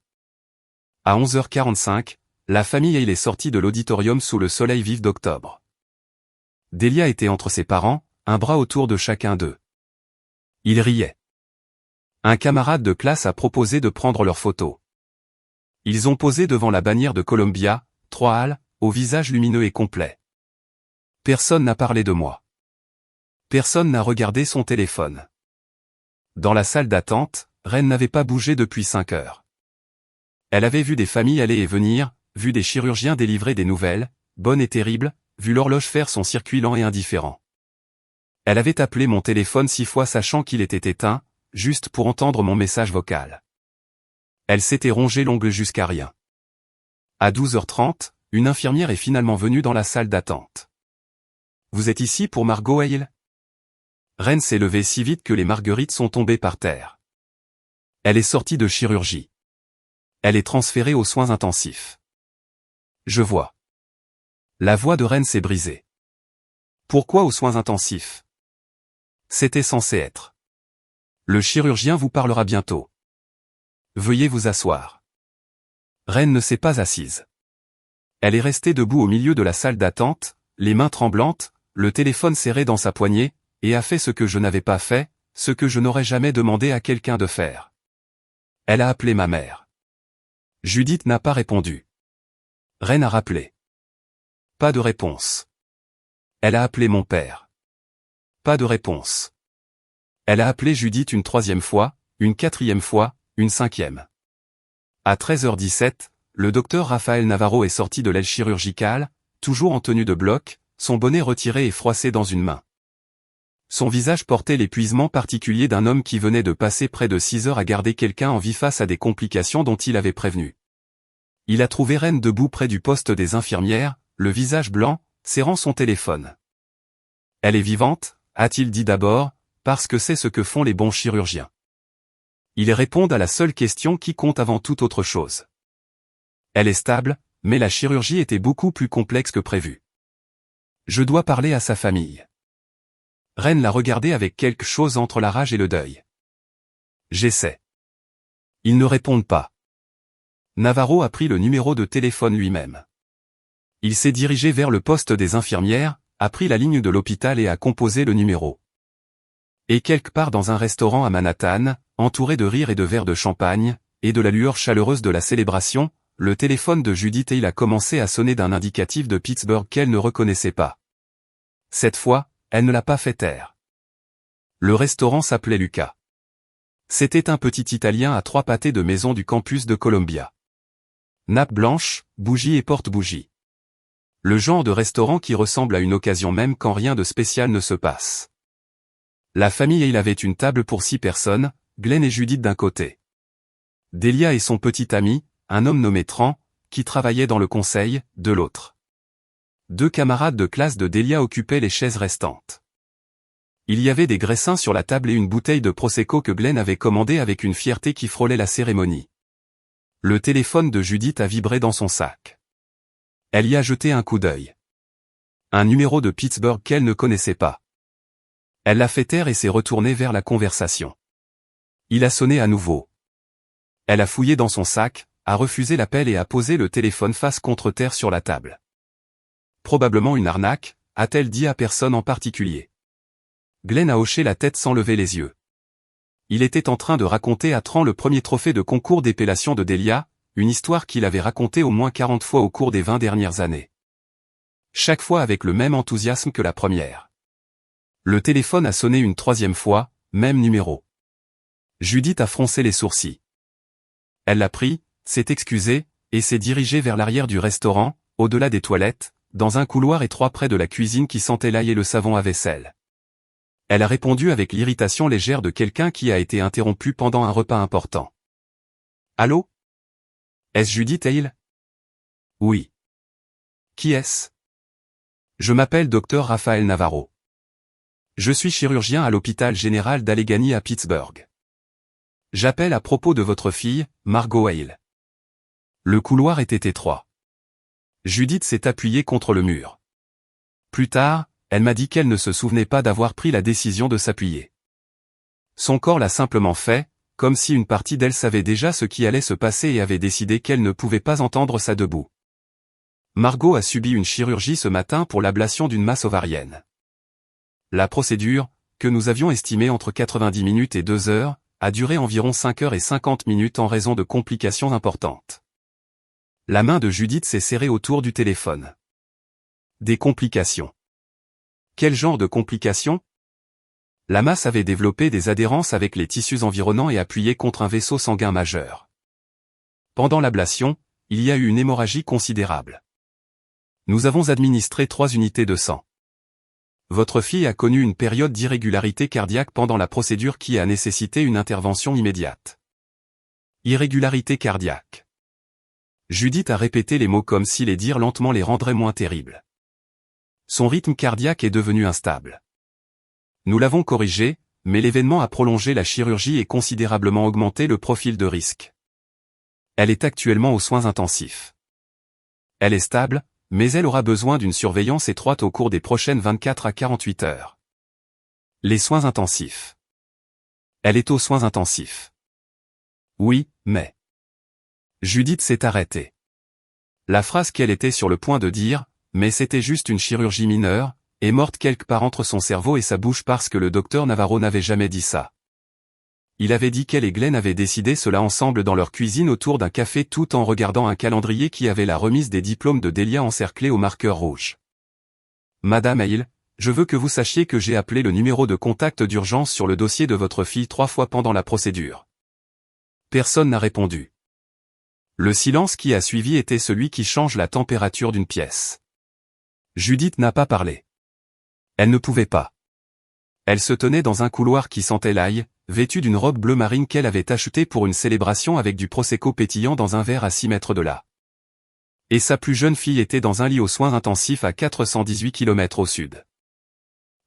À 11h45, la famille est sortie de l'auditorium sous le soleil vif d'octobre. Delia était entre ses parents, un bras autour de chacun d'eux. Ils riaient. Un camarade de classe a proposé de prendre leurs photos. Ils ont posé devant la bannière de Columbia, 3 halles, au visage lumineux et complet. Personne n'a parlé de moi. Personne n'a regardé son téléphone. Dans la salle d'attente, Reine n'avait pas bougé depuis 5 heures. Elle avait vu des familles aller et venir, vu des chirurgiens délivrer des nouvelles, bonnes et terribles, vu l'horloge faire son circuit lent et indifférent. Elle avait appelé mon téléphone 6 fois sachant qu'il était éteint, juste pour entendre mon message vocal. Elle s'était rongé l'ongle jusqu'à rien. À 12h30, une infirmière est finalement venue dans la salle d'attente. Vous êtes ici pour Margot Hale? Reine s'est levée si vite que les marguerites sont tombées par terre. Elle est sortie de chirurgie. Elle est transférée aux soins intensifs. Je vois. La voix de Reine s'est brisée. Pourquoi aux soins intensifs? C'était censé être. Le chirurgien vous parlera bientôt. Veuillez vous asseoir. Reine ne s'est pas assise. Elle est restée debout au milieu de la salle d'attente, les mains tremblantes, le téléphone serré dans sa poignée, et a fait ce que je n'avais pas fait, ce que je n'aurais jamais demandé à quelqu'un de faire. Elle a appelé ma mère. Judith n'a pas répondu. Reine a rappelé. Pas de réponse. Elle a appelé mon père. Pas de réponse. Elle a appelé Judith une 3e fois, une 4e fois, une 5e. À 13h17, le docteur Rafael Navarro est sorti de l'aile chirurgicale, toujours en tenue de bloc, son bonnet retiré et froissé dans une main. Son visage portait l'épuisement particulier d'un homme qui venait de passer près de 6 heures à garder quelqu'un en vie face à des complications dont il avait prévenu. Il a trouvé Reine debout près du poste des infirmières, le visage blanc, serrant son téléphone. Elle est vivante, a-t-il dit d'abord, parce que c'est ce que font les bons chirurgiens. Ils répondent à la seule question qui compte avant toute autre chose. Elle est stable, mais la chirurgie était beaucoup plus complexe que prévu. Je dois parler à sa famille. Ren l'a regardé avec quelque chose entre la rage et le deuil. J'essaie. Ils ne répondent pas. Navarro a pris le numéro de téléphone lui-même. Il s'est dirigé vers le poste des infirmières, a pris la ligne de l'hôpital et a composé le numéro. Et quelque part dans un restaurant à Manhattan, entouré de rires et de verres de champagne, et de la lueur chaleureuse de la célébration, le téléphone de Judith Hale a commencé à sonner d'un indicatif de Pittsburgh qu'elle ne reconnaissait pas. Cette fois, elle ne l'a pas fait taire. Le restaurant s'appelait Lucas. C'était un petit Italien à 3 pâtés de maison du campus de Columbia. Nappe blanche, bougies et porte-bougies. Le genre de restaurant qui ressemble à une occasion même quand rien de spécial ne se passe. La famille Hale avait une table pour 6 personnes, Glenn et Judith d'un côté. Delia et son petit ami, un homme nommé Tran, qui travaillait dans le conseil, de l'autre. 2 camarades de classe de Delia occupaient les chaises restantes. Il y avait des graissins sur la table et une bouteille de Prosecco que Glenn avait commandée avec une fierté qui frôlait la cérémonie. Le téléphone de Judith a vibré dans son sac. Elle y a jeté un coup d'œil. Un numéro de Pittsburgh qu'elle ne connaissait pas. Elle l'a fait taire et s'est retournée vers la conversation. Il a sonné à nouveau. Elle a fouillé dans son sac, a refusé l'appel et a posé le téléphone face contre terre sur la table. Probablement une arnaque, a-t-elle dit à personne en particulier. Glenn a hoché la tête sans lever les yeux. Il était en train de raconter à Tran le premier trophée de concours d'épellation de Delia, une histoire qu'il avait racontée au moins 40 fois au cours des 20 dernières années. Chaque fois avec le même enthousiasme que la première. Le téléphone a sonné une 3e fois, même numéro. Judith a froncé les sourcils. Elle l'a pris, s'est excusée, et s'est dirigée vers l'arrière du restaurant, au-delà des toilettes, dans un couloir étroit près de la cuisine qui sentait l'ail et le savon à vaisselle. Elle a répondu avec l'irritation légère de quelqu'un qui a été interrompu pendant un repas important. Allô? Est-ce Judith Hale? Oui. Qui est-ce? Je m'appelle Dr Raphaël Navarro. Je suis chirurgien à l'hôpital général d'Allegheny à Pittsburgh. J'appelle à propos de votre fille, Margot Hale. Le couloir était étroit. Judith s'est appuyée contre le mur. Plus tard, elle m'a dit qu'elle ne se souvenait pas d'avoir pris la décision de s'appuyer. Son corps l'a simplement fait, comme si une partie d'elle savait déjà ce qui allait se passer et avait décidé qu'elle ne pouvait pas entendre ça debout. Margot a subi une chirurgie ce matin pour l'ablation d'une masse ovarienne. La procédure, que nous avions estimée entre 90 minutes et 2 heures, a duré environ 5 heures et 50 minutes en raison de complications importantes. La main de Judith s'est serrée autour du téléphone. Des complications. Quel genre de complications? La masse avait développé des adhérences avec les tissus environnants et appuyé contre un vaisseau sanguin majeur. Pendant l'ablation, il y a eu une hémorragie considérable. Nous avons administré 3 unités de sang. Votre fille a connu une période d'irrégularité cardiaque pendant la procédure qui a nécessité une intervention immédiate. Irrégularité cardiaque. Judith a répété les mots comme si les dire lentement les rendrait moins terribles. Son rythme cardiaque est devenu instable. Nous l'avons corrigé, mais l'événement a prolongé la chirurgie et considérablement augmenté le profil de risque. Elle est actuellement aux soins intensifs. Elle est stable, mais elle aura besoin d'une surveillance étroite au cours des prochaines 24 à 48 heures. Les soins intensifs. Elle est aux soins intensifs. Oui, mais... Judith s'est arrêtée. La phrase qu'elle était sur le point de dire, mais c'était juste une chirurgie mineure, est morte quelque part entre son cerveau et sa bouche parce que le docteur Navarro n'avait jamais dit ça. Il avait dit qu'elle et Glenn avaient décidé cela ensemble dans leur cuisine autour d'un café tout en regardant un calendrier qui avait la remise des diplômes de Delia encerclés au marqueur rouge. Madame Hale, je veux que vous sachiez que j'ai appelé le numéro de contact d'urgence sur le dossier de votre fille 3 fois pendant la procédure. Personne n'a répondu. Le silence qui a suivi était celui qui change la température d'une pièce. Judith n'a pas parlé. Elle ne pouvait pas. Elle se tenait dans un couloir qui sentait l'ail, vêtue d'une robe bleu marine qu'elle avait achetée pour une célébration avec du prosecco pétillant dans un verre à 6 mètres de là. Et sa plus jeune fille était dans un lit aux soins intensifs à 418 km au sud.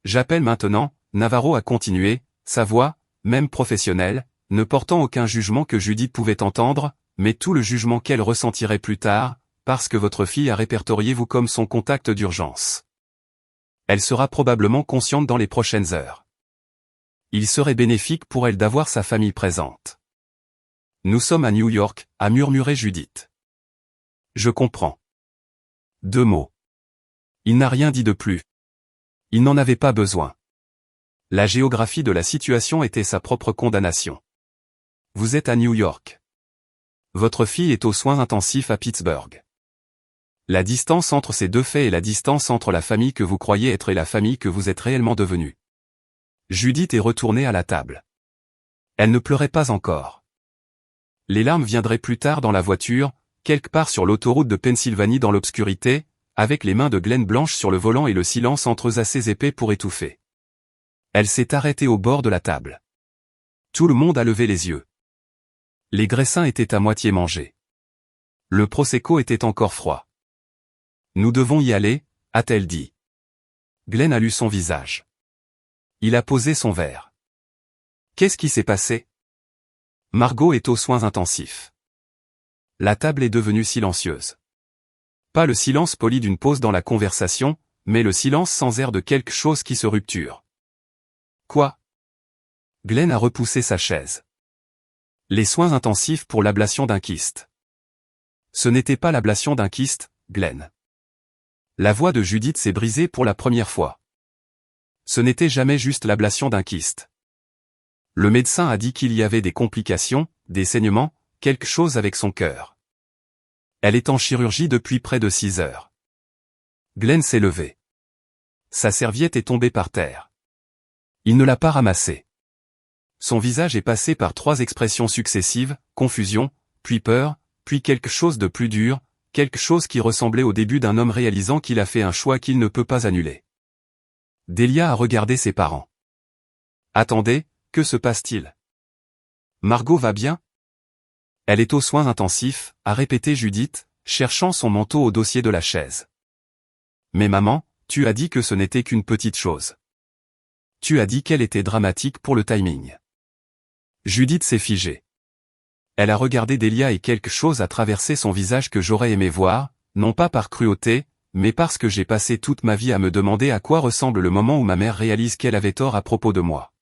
J'appelle maintenant, Navarro a continué, sa voix, même professionnelle, ne portant aucun jugement que Judith pouvait entendre, mais tout le jugement qu'elle ressentirait plus tard, parce que votre fille a répertorié vous comme son contact d'urgence. Elle sera probablement consciente dans les prochaines heures. Il serait bénéfique pour elle d'avoir sa famille présente. Nous sommes à New York, a murmuré Judith. Je comprends. 2 mots. Il n'a rien dit de plus. Il n'en avait pas besoin. La géographie de la situation était sa propre condamnation. Vous êtes à New York. Votre fille est aux soins intensifs à Pittsburgh. La distance entre ces 2 faits est la distance entre la famille que vous croyez être et la famille que vous êtes réellement devenue. Judith est retournée à la table. Elle ne pleurait pas encore. Les larmes viendraient plus tard dans la voiture, quelque part sur l'autoroute de Pennsylvanie dans l'obscurité, avec les mains de Glenn blanches sur le volant et le silence entre eux assez épais pour étouffer. Elle s'est arrêtée au bord de la table. Tout le monde a levé les yeux. Les graissins étaient à moitié mangés. Le prosecco était encore froid. Nous devons y aller, a-t-elle dit. Glenn a lu son visage. Il a posé son verre. Qu'est-ce qui s'est passé? Margot est aux soins intensifs. La table est devenue silencieuse. Pas le silence poli d'une pause dans la conversation, mais le silence sans air de quelque chose qui se rupture. Quoi? Glenn a repoussé sa chaise. Les soins intensifs pour l'ablation d'un kyste. Ce n'était pas l'ablation d'un kyste, Glenn. La voix de Judith s'est brisée pour la première fois. Ce n'était jamais juste l'ablation d'un kyste. Le médecin a dit qu'il y avait des complications, des saignements, quelque chose avec son cœur. Elle est en chirurgie depuis près de 6 heures. Glenn s'est levé. Sa serviette est tombée par terre. Il ne l'a pas ramassée. Son visage est passé par 3 expressions successives, confusion, puis peur, puis quelque chose de plus dur, quelque chose qui ressemblait au début d'un homme réalisant qu'il a fait un choix qu'il ne peut pas annuler. Delia a regardé ses parents. Attendez, que se passe-t-il? Margot va bien? Elle est aux soins intensifs, a répété Judith, cherchant son manteau au dossier de la chaise. Mais maman, tu as dit que ce n'était qu'une petite chose. Tu as dit qu'elle était dramatique pour le timing. Judith s'est figée. Elle a regardé Delia et quelque chose a traversé son visage que j'aurais aimé voir, non pas par cruauté, mais parce que j'ai passé toute ma vie à me demander à quoi ressemble le moment où ma mère réalise qu'elle avait tort à propos de moi.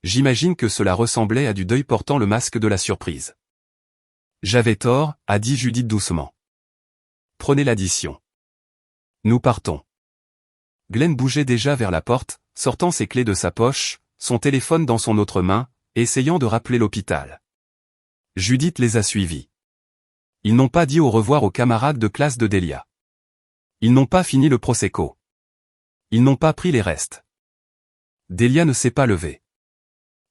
J'imagine que cela ressemblait à du deuil portant le masque de la surprise. J'avais tort, a dit Judith doucement. Prenez l'addition. Nous partons. Glenn bougeait déjà vers la porte, sortant ses clés de sa poche, son téléphone dans son autre main, essayant de rappeler l'hôpital. Judith les a suivis. Ils n'ont pas dit au revoir aux camarades de classe de Delia. Ils n'ont pas fini le prosecco. Ils n'ont pas pris les restes. Delia ne s'est pas levée.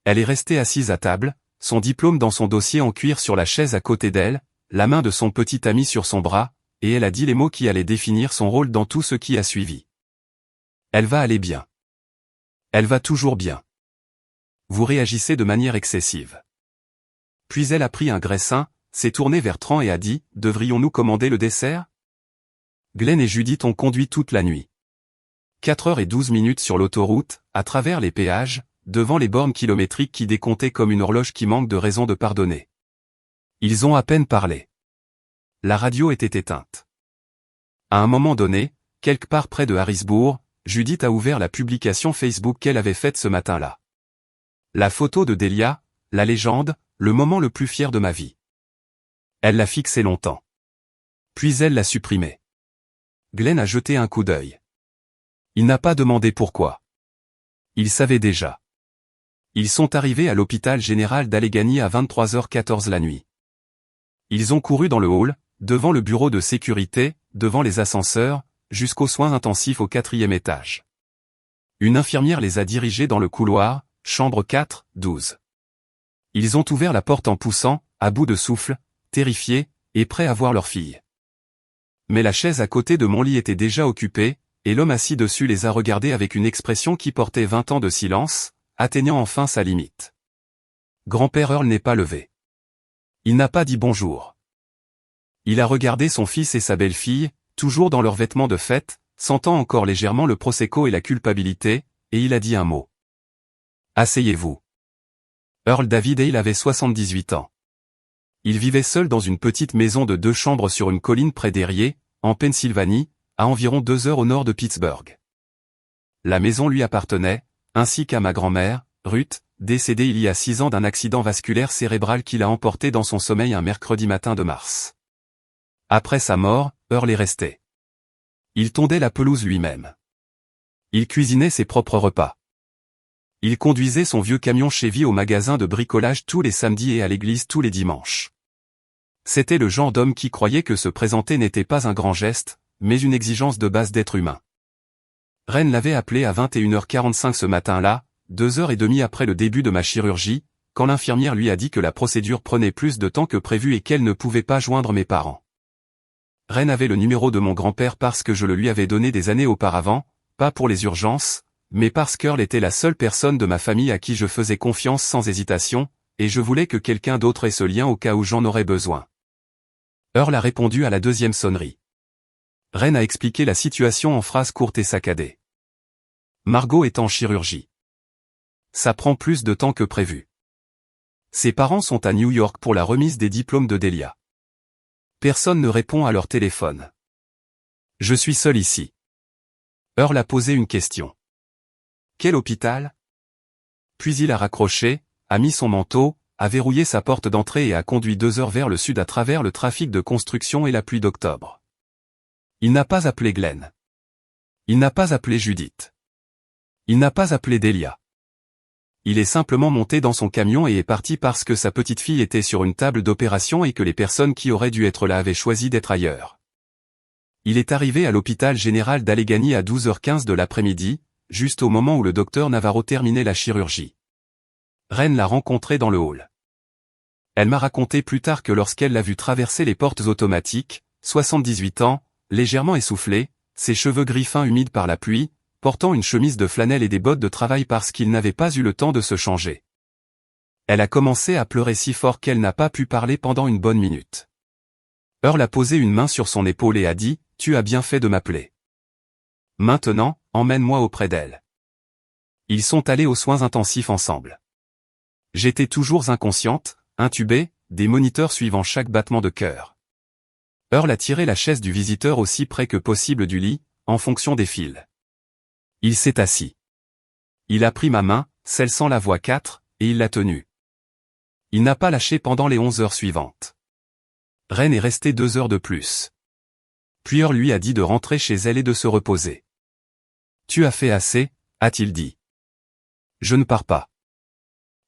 Elle est restée assise à table, son diplôme dans son dossier en cuir sur la chaise à côté d'elle, la main de son petit ami sur son bras, et elle a dit les mots qui allaient définir son rôle dans tout ce qui a suivi. Elle va aller bien. Elle va toujours bien. Vous réagissez de manière excessive. Puis elle a pris un graissin, s'est tournée vers Tran et a dit, devrions-nous commander le dessert? Glenn et Judith ont conduit toute la nuit. 4h12 sur l'autoroute, à travers les péages, devant les bornes kilométriques qui décomptaient comme une horloge qui manque de raison de pardonner. Ils ont à peine parlé. La radio était éteinte. À un moment donné, quelque part près de Harrisburg, Judith a ouvert la publication Facebook qu'elle avait faite ce matin-là. La photo de Delia, la légende, le moment le plus fier de ma vie. Elle l'a fixée longtemps. Puis elle l'a supprimée. Glenn a jeté un coup d'œil. Il n'a pas demandé pourquoi. Il savait déjà. Ils sont arrivés à l'hôpital général d'Allegheny à 23h14 la nuit. Ils ont couru dans le hall, devant le bureau de sécurité, devant les ascenseurs, jusqu'aux soins intensifs au 4e étage. Une infirmière les a dirigés dans le couloir, chambre 4, 12. Ils ont ouvert la porte en poussant, à bout de souffle, terrifiés, et prêts à voir leur fille. Mais la chaise à côté de mon lit était déjà occupée, et l'homme assis dessus les a regardés avec une expression qui portait 20 ans de silence, atteignant enfin sa limite. Grand-père Earl n'est pas levé. Il n'a pas dit bonjour. Il a regardé son fils et sa belle-fille, toujours dans leurs vêtements de fête, sentant encore légèrement le prosecco et la culpabilité, et il a dit un mot. Asseyez-vous. Earl David Hale avait 78 ans. Il vivait seul dans une petite maison de 2 chambres sur une colline près d'Erie, en Pennsylvanie, à environ 2 heures au nord de Pittsburgh. La maison lui appartenait, ainsi qu'à ma grand-mère, Ruth, décédée il y a 6 ans d'un accident vasculaire cérébral qui l'a emporté dans son sommeil un mercredi matin de mars. Après sa mort, Earl est resté. Il tondait la pelouse lui-même. Il cuisinait ses propres repas. Il conduisait son vieux camion Chevy au magasin de bricolage tous les samedis et à l'église tous les dimanches. C'était le genre d'homme qui croyait que se présenter n'était pas un grand geste, mais une exigence de base d'être humain. Ren l'avait appelé à 21h45 ce matin-là, 2h30 après le début de ma chirurgie, quand l'infirmière lui a dit que la procédure prenait plus de temps que prévu et qu'elle ne pouvait pas joindre mes parents. Ren avait le numéro de mon grand-père parce que je le lui avais donné des années auparavant, pas pour les urgences, mais parce qu'Earl était la seule personne de ma famille à qui je faisais confiance sans hésitation, et je voulais que quelqu'un d'autre ait ce lien au cas où j'en aurais besoin. Earl a répondu à la 2e sonnerie. Ren a expliqué la situation en phrases courtes et saccadées. Margot est en chirurgie. Ça prend plus de temps que prévu. Ses parents sont à New York pour la remise des diplômes de Delia. Personne ne répond à leur téléphone. Je suis seul ici. Earl a posé une question. Quel hôpital? Puis il a raccroché, a mis son manteau, a verrouillé sa porte d'entrée et a conduit 2 heures vers le sud à travers le trafic de construction et la pluie d'octobre. Il n'a pas appelé Glenn. Il n'a pas appelé Judith. Il n'a pas appelé Delia. Il est simplement monté dans son camion et est parti parce que sa petite fille était sur une table d'opération et que les personnes qui auraient dû être là avaient choisi d'être ailleurs. Il est arrivé à l'hôpital général d'Allegheny à 12h15 de l'après-midi, juste au moment où le docteur Navarro terminait la chirurgie. Ren l'a rencontré dans le hall. Elle m'a raconté plus tard que lorsqu'elle l'a vu traverser les portes automatiques, 78 ans, légèrement essoufflé, ses cheveux gris fins humides par la pluie, portant une chemise de flanelle et des bottes de travail parce qu'il n'avait pas eu le temps de se changer. Elle a commencé à pleurer si fort qu'elle n'a pas pu parler pendant une bonne minute. Earl a posé une main sur son épaule et a dit « Tu as bien fait de m'appeler. Maintenant, emmène-moi auprès d'elle. » Ils sont allés aux soins intensifs ensemble. J'étais toujours inconsciente, intubée, des moniteurs suivant chaque battement de cœur. Earl a tiré la chaise du visiteur aussi près que possible du lit, en fonction des fils. Il s'est assis. Il a pris ma main, celle sans la voix 4, et il l'a tenue. Il n'a pas lâché pendant les 11 heures suivantes. Ren est resté 2 heures de plus. Puis Earl lui a dit de rentrer chez elle et de se reposer. « Tu as fait assez » a-t-il dit. « Je ne pars pas. »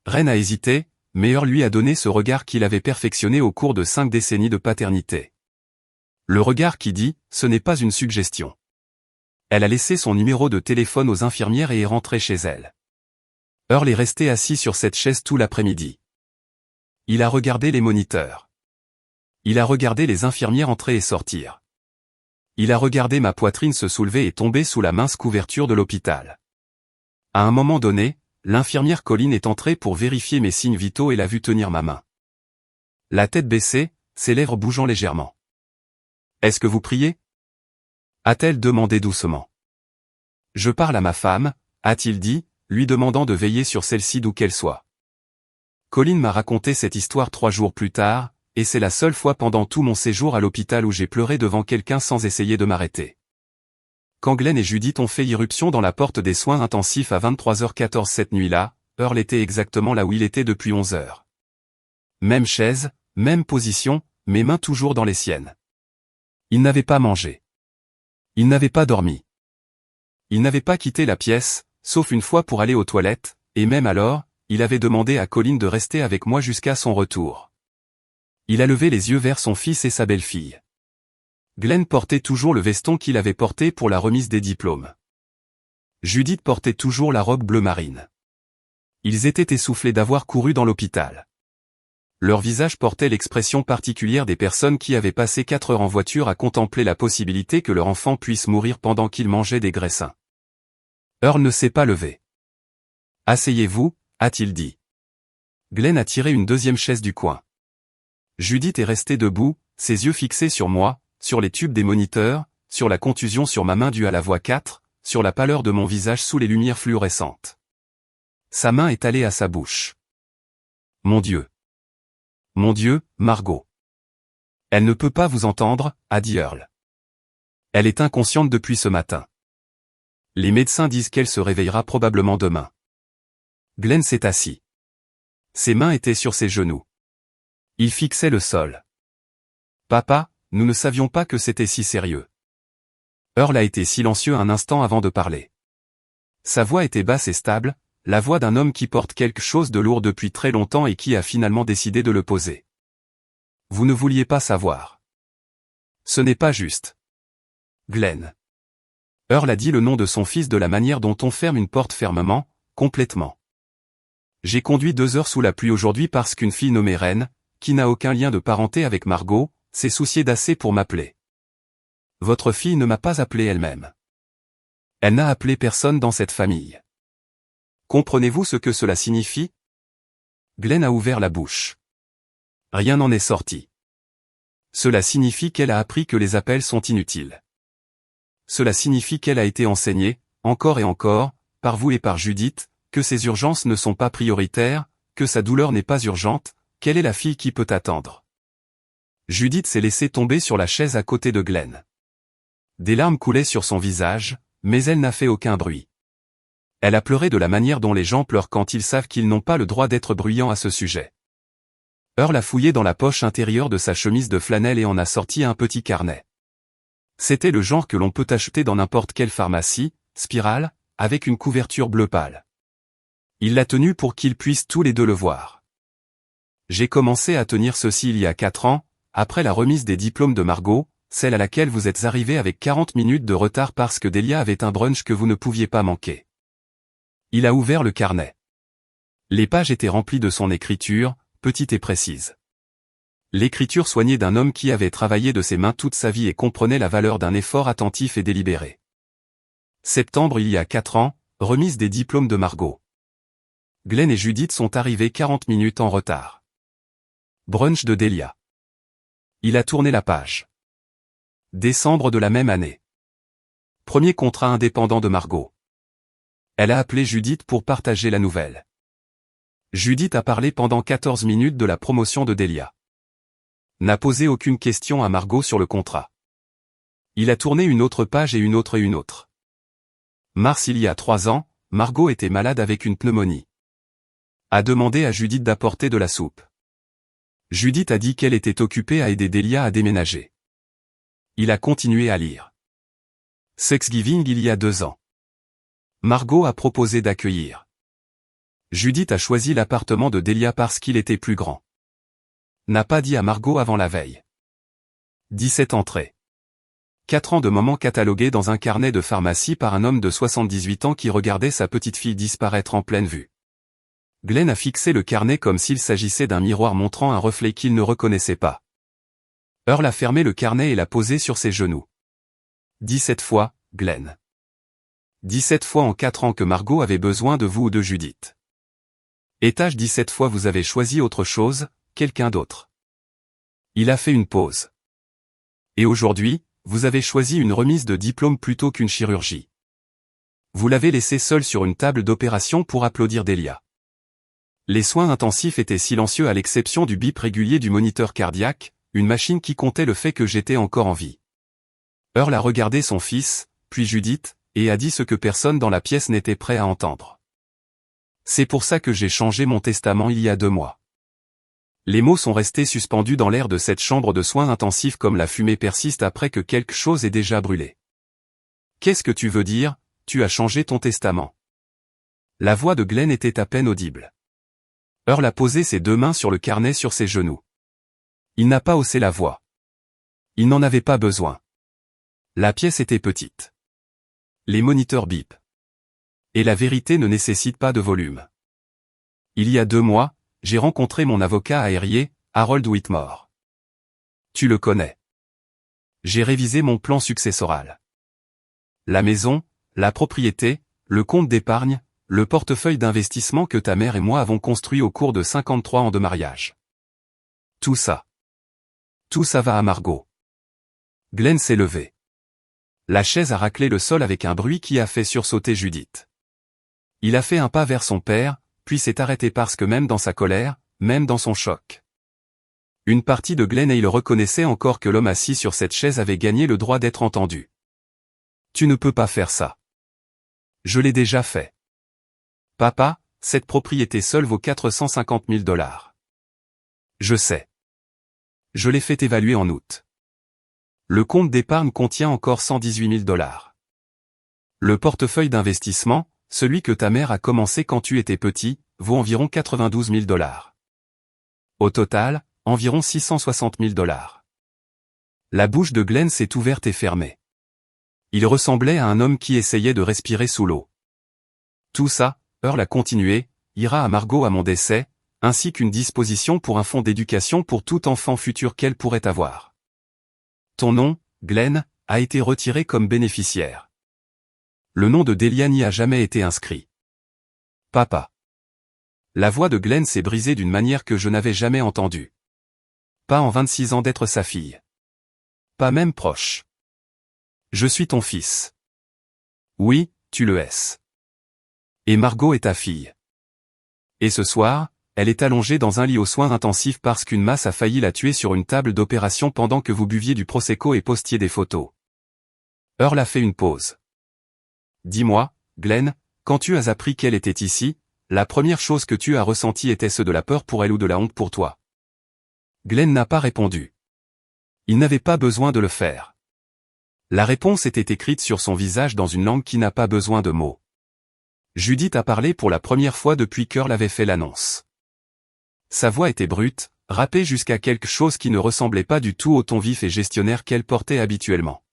Ren a hésité, mais Earl lui a donné ce regard qu'il avait perfectionné au cours de 5 décennies de paternité. Le regard qui dit « Ce n'est pas une suggestion ». Elle a laissé son numéro de téléphone aux infirmières et est rentrée chez elle. Earl est resté assis sur cette chaise tout l'après-midi. Il a regardé les moniteurs. Il a regardé les infirmières entrer et sortir. Il a regardé ma poitrine se soulever et tomber sous la mince couverture de l'hôpital. À un moment donné, l'infirmière Colleen est entrée pour vérifier mes signes vitaux et l'a vu tenir ma main. La tête baissée, ses lèvres bougeant légèrement. « Est-ce que vous priez ?» a-t-elle demandé doucement. « Je parle à ma femme » a-t-il dit, lui demandant de veiller sur celle-ci d'où qu'elle soit. Colleen m'a raconté cette histoire 3 jours plus tard, et c'est la seule fois pendant tout mon séjour à l'hôpital où j'ai pleuré devant quelqu'un sans essayer de m'arrêter. Quand Glenn et Judith ont fait irruption dans la porte des soins intensifs à 23h14 cette nuit-là, Earl était exactement là où il était depuis 11 heures. Même chaise, même position, mes mains toujours dans les siennes. Il n'avait pas mangé. Il n'avait pas dormi. Il n'avait pas quitté la pièce, sauf une fois pour aller aux toilettes, et même alors, il avait demandé à Colleen de rester avec moi jusqu'à son retour. Il a levé les yeux vers son fils et sa belle-fille. Glenn portait toujours le veston qu'il avait porté pour la remise des diplômes. Judith portait toujours la robe bleu marine. Ils étaient essoufflés d'avoir couru dans l'hôpital. Leur visage portait l'expression particulière des personnes qui avaient passé 4 heures en voiture à contempler la possibilité que leur enfant puisse mourir pendant qu'il mangeait des graissins. Earl ne s'est pas levé. « Asseyez-vous » a-t-il dit. Glenn a tiré une 2e chaise du coin. Judith est restée debout, ses yeux fixés sur moi, sur les tubes des moniteurs, sur la contusion sur ma main due à la voix 4, sur la pâleur de mon visage sous les lumières fluorescentes. Sa main est allée à sa bouche. Mon Dieu. Mon Dieu, Margot. Elle ne peut pas vous entendre, a dit Earl. Elle est inconsciente depuis ce matin. Les médecins disent qu'elle se réveillera probablement demain. Glenn s'est assis. Ses mains étaient sur ses genoux. Il fixait le sol. Papa, nous ne savions pas que c'était si sérieux. Earl a été silencieux un instant avant de parler. Sa voix était basse et stable, la voix d'un homme qui porte quelque chose de lourd depuis très longtemps et qui a finalement décidé de le poser. Vous ne vouliez pas savoir. Ce n'est pas juste. Glenn. Earl a dit le nom de son fils de la manière dont on ferme une porte fermement, complètement. J'ai conduit 2 heures sous la pluie aujourd'hui parce qu'une fille nommée Reine, qui n'a aucun lien de parenté avec Margot, s'est souciée d'assez pour m'appeler. Votre fille ne m'a pas appelé elle-même. Elle n'a appelé personne dans cette famille. Comprenez-vous ce que cela signifie? Glenn a ouvert la bouche. Rien n'en est sorti. Cela signifie qu'elle a appris que les appels sont inutiles. Cela signifie qu'elle a été enseignée, encore et encore, par vous et par Judith, que ses urgences ne sont pas prioritaires, que sa douleur n'est pas urgente, qu'elle est la fille qui peut attendre. Judith s'est laissée tomber sur la chaise à côté de Glenn. Des larmes coulaient sur son visage, mais elle n'a fait aucun bruit. Elle a pleuré de la manière dont les gens pleurent quand ils savent qu'ils n'ont pas le droit d'être bruyants à ce sujet. Earl a fouillé dans la poche intérieure de sa chemise de flanelle et en a sorti un petit carnet. C'était le genre que l'on peut acheter dans n'importe quelle pharmacie, spirale, avec une couverture bleu pâle. Il l'a tenu pour qu'ils puissent tous les deux le voir. J'ai commencé à tenir ceci il y a 4 ans, après la remise des diplômes de Margot, celle à laquelle vous êtes arrivé avec 40 minutes de retard parce que Delia avait un brunch que vous ne pouviez pas manquer. Il a ouvert le carnet. Les pages étaient remplies de son écriture, petite et précise. L'écriture soignée d'un homme qui avait travaillé de ses mains toute sa vie et comprenait la valeur d'un effort attentif et délibéré. Septembre il y a 4 ans, remise des diplômes de Margot. Glenn et Judith sont arrivés 40 minutes en retard. Brunch de Delia. Il a tourné la page. Décembre de la même année. Premier contrat indépendant de Margot. Elle a appelé Judith pour partager la nouvelle. Judith a parlé pendant 14 minutes de la promotion de Delia. N'a posé aucune question à Margot sur le contrat. Il a tourné une autre page et une autre et une autre. Mars il y a 3 ans, Margot était malade avec une pneumonie. A demandé à Judith d'apporter de la soupe. Judith a dit qu'elle était occupée à aider Delia à déménager. Il a continué à lire. Thanksgiving il y a 2 ans. Margot a proposé d'accueillir. Judith a choisi l'appartement de Delia parce qu'il était plus grand. N'a pas dit à Margot avant la veille. 17 entrées. 4 ans de moments catalogués dans un carnet de pharmacie par un homme de 78 ans qui regardait sa petite fille disparaître en pleine vue. Glenn a fixé le carnet comme s'il s'agissait d'un miroir montrant un reflet qu'il ne reconnaissait pas. Earl a fermé le carnet et l'a posé sur ses genoux. 17 fois, Glenn. 17 fois en 4 ans que Margot avait besoin de vous ou de Judith. Étage 17 fois vous avez choisi autre chose, quelqu'un d'autre. Il a fait une pause. Et aujourd'hui, vous avez choisi une remise de diplôme plutôt qu'une chirurgie. Vous l'avez laissé seul sur une table d'opération pour applaudir Delia. Les soins intensifs étaient silencieux à l'exception du bip régulier du moniteur cardiaque, une machine qui comptait le fait que j'étais encore en vie. Earl a regardé son fils, puis Judith, et a dit ce que personne dans la pièce n'était prêt à entendre. C'est pour ça que j'ai changé mon testament il y a 2 mois. Les mots sont restés suspendus dans l'air de cette chambre de soins intensifs comme la fumée persiste après que quelque chose ait déjà brûlé. Qu'est-ce que tu veux dire, tu as changé ton testament? La voix de Glenn était à peine audible. Earl a posé ses 2 mains sur le carnet sur ses genoux. Il n'a pas haussé la voix. Il n'en avait pas besoin. La pièce était petite. Les moniteurs bip. Et la vérité ne nécessite pas de volume. Il y a 2 mois, j'ai rencontré mon avocat aérien, Harold Whitmore. Tu le connais. J'ai révisé mon plan successoral. La maison, la propriété, le compte d'épargne, le portefeuille d'investissement que ta mère et moi avons construit au cours de 53 ans de mariage. Tout ça. Tout ça va à Margot. Glenn s'est levé. La chaise a raclé le sol avec un bruit qui a fait sursauter Judith. Il a fait un pas vers son père, puis s'est arrêté parce que même dans sa colère, même dans son choc. Une partie de Glenn et il reconnaissait encore que l'homme assis sur cette chaise avait gagné le droit d'être entendu. Tu ne peux pas faire ça. Je l'ai déjà fait. Papa, cette propriété seule vaut 450 000 $. Je sais. Je l'ai fait évaluer en août. Le compte d'épargne contient encore 118 000 $. Le portefeuille d'investissement, celui que ta mère a commencé quand tu étais petit, vaut environ 92 000 $. Au total, environ 660 000 $. La bouche de Glenn s'est ouverte et fermée. Il ressemblait à un homme qui essayait de respirer sous l'eau. Tout ça, Earl a continué, ira à Margot à mon décès, ainsi qu'une disposition pour un fonds d'éducation pour tout enfant futur qu'elle pourrait avoir. Ton nom, Glenn, a été retiré comme bénéficiaire. Le nom de Delia n'y a jamais été inscrit. Papa. La voix de Glenn s'est brisée d'une manière que je n'avais jamais entendue. Pas en 26 ans d'être sa fille. Pas même proche. Je suis ton fils. Oui, tu le es. Et Margot est ta fille. Et ce soir, elle est allongée dans un lit aux soins intensifs parce qu'une masse a failli la tuer sur une table d'opération pendant que vous buviez du Prosecco et postiez des photos. Earl a fait une pause. Dis-moi, Glenn, quand tu as appris qu'elle était ici, la première chose que tu as ressentie était-ce de la peur pour elle ou de la honte pour toi? Glenn n'a pas répondu. Il n'avait pas besoin de le faire. La réponse était écrite sur son visage dans une langue qui n'a pas besoin de mots. Judith a parlé pour la première fois depuis qu'Earl avait fait l'annonce. Sa voix était brute, râpée jusqu'à quelque chose qui ne ressemblait pas du tout au ton vif et gestionnaire qu'elle portait habituellement.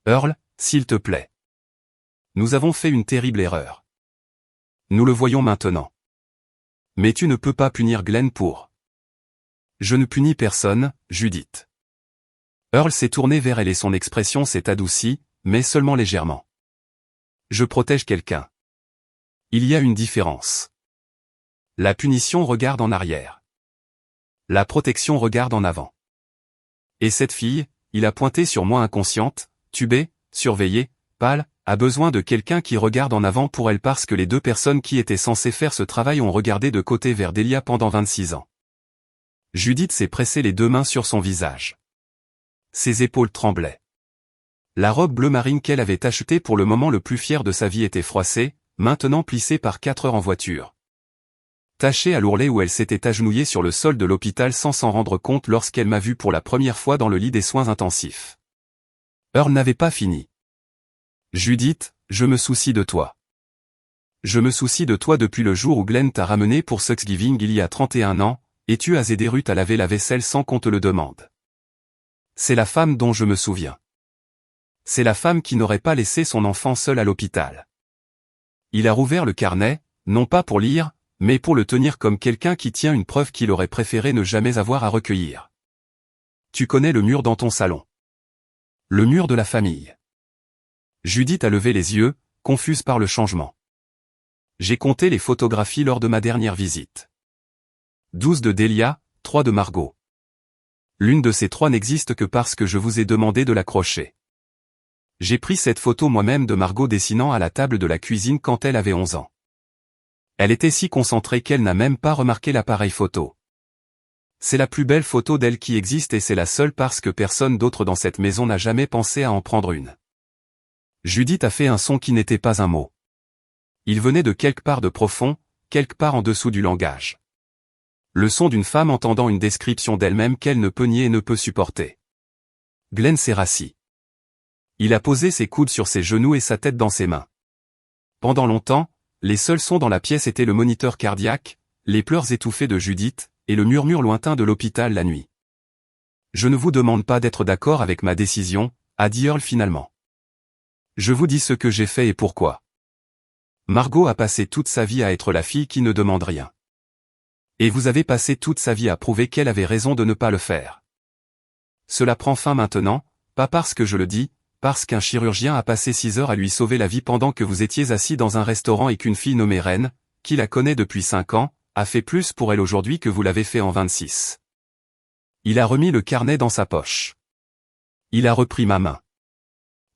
Earl, s'il te plaît. Nous avons fait une terrible erreur. Nous le voyons maintenant. Mais tu ne peux pas punir Glenn pour. Je ne punis personne, Judith. Earl s'est tourné vers elle et son expression s'est adoucie, mais seulement légèrement. Je protège quelqu'un. Il y a une différence. La punition regarde en arrière. La protection regarde en avant. Et cette fille, il a pointé sur moi inconsciente, tubée, surveillée, pâle, a besoin de quelqu'un qui regarde en avant pour elle parce que les deux personnes qui étaient censées faire ce travail ont regardé de côté vers Delia pendant 26 ans. Judith s'est pressé les deux mains sur son visage. Ses épaules tremblaient. La robe bleu marine qu'elle avait achetée pour le moment le plus fier de sa vie était froissée, maintenant plissée par 4 heures en voiture. Tachée à l'ourlet où elle s'était agenouillée sur le sol de l'hôpital sans s'en rendre compte lorsqu'elle m'a vu pour la première fois dans le lit des soins intensifs. Earl n'avait pas fini. Judith, je me soucie de toi. Je me soucie de toi depuis le jour où Glenn t'a ramené pour Thanksgiving il y a 31 ans, et tu as aidé Ruth à laver la vaisselle sans qu'on te le demande. C'est la femme dont je me souviens. C'est la femme qui n'aurait pas laissé son enfant seul à l'hôpital. Il a rouvert le carnet, non pas pour lire, mais pour le tenir comme quelqu'un qui tient une preuve qu'il aurait préféré ne jamais avoir à recueillir. Tu connais le mur dans ton salon. Le mur de la famille. Judith a levé les yeux, confuse par le changement. J'ai compté les photographies lors de ma dernière visite. 12 de Delia, 3 de Margot. L'une de ces 3 n'existe que parce que je vous ai demandé de l'accrocher. J'ai pris cette photo moi-même de Margot dessinant à la table de la cuisine quand elle avait 11 ans. Elle était si concentrée qu'elle n'a même pas remarqué l'appareil photo. C'est la plus belle photo d'elle qui existe et c'est la seule parce que personne d'autre dans cette maison n'a jamais pensé à en prendre une. Judith a fait un son qui n'était pas un mot. Il venait de quelque part de profond, quelque part en dessous du langage. Le son d'une femme entendant une description d'elle-même qu'elle ne peut nier et ne peut supporter. Glenn s'est rassis. Il a posé ses coudes sur ses genoux et sa tête dans ses mains. Pendant longtemps, les seuls sons dans la pièce étaient le moniteur cardiaque, les pleurs étouffés de Judith, et le murmure lointain de l'hôpital la nuit. Je ne vous demande pas d'être d'accord avec ma décision, a dit Earl finalement. Je vous dis ce que j'ai fait et pourquoi. Margot a passé toute sa vie à être la fille qui ne demande rien. Et vous avez passé toute sa vie à prouver qu'elle avait raison de ne pas le faire. Cela prend fin maintenant, pas parce que je le dis, parce qu'un chirurgien a passé 6 heures à lui sauver la vie pendant que vous étiez assis dans un restaurant et qu'une fille nommée Reine, qui la connaît depuis 5 ans, a fait plus pour elle aujourd'hui que vous l'avez fait en 26. Il a remis le carnet dans sa poche. Il a repris ma main.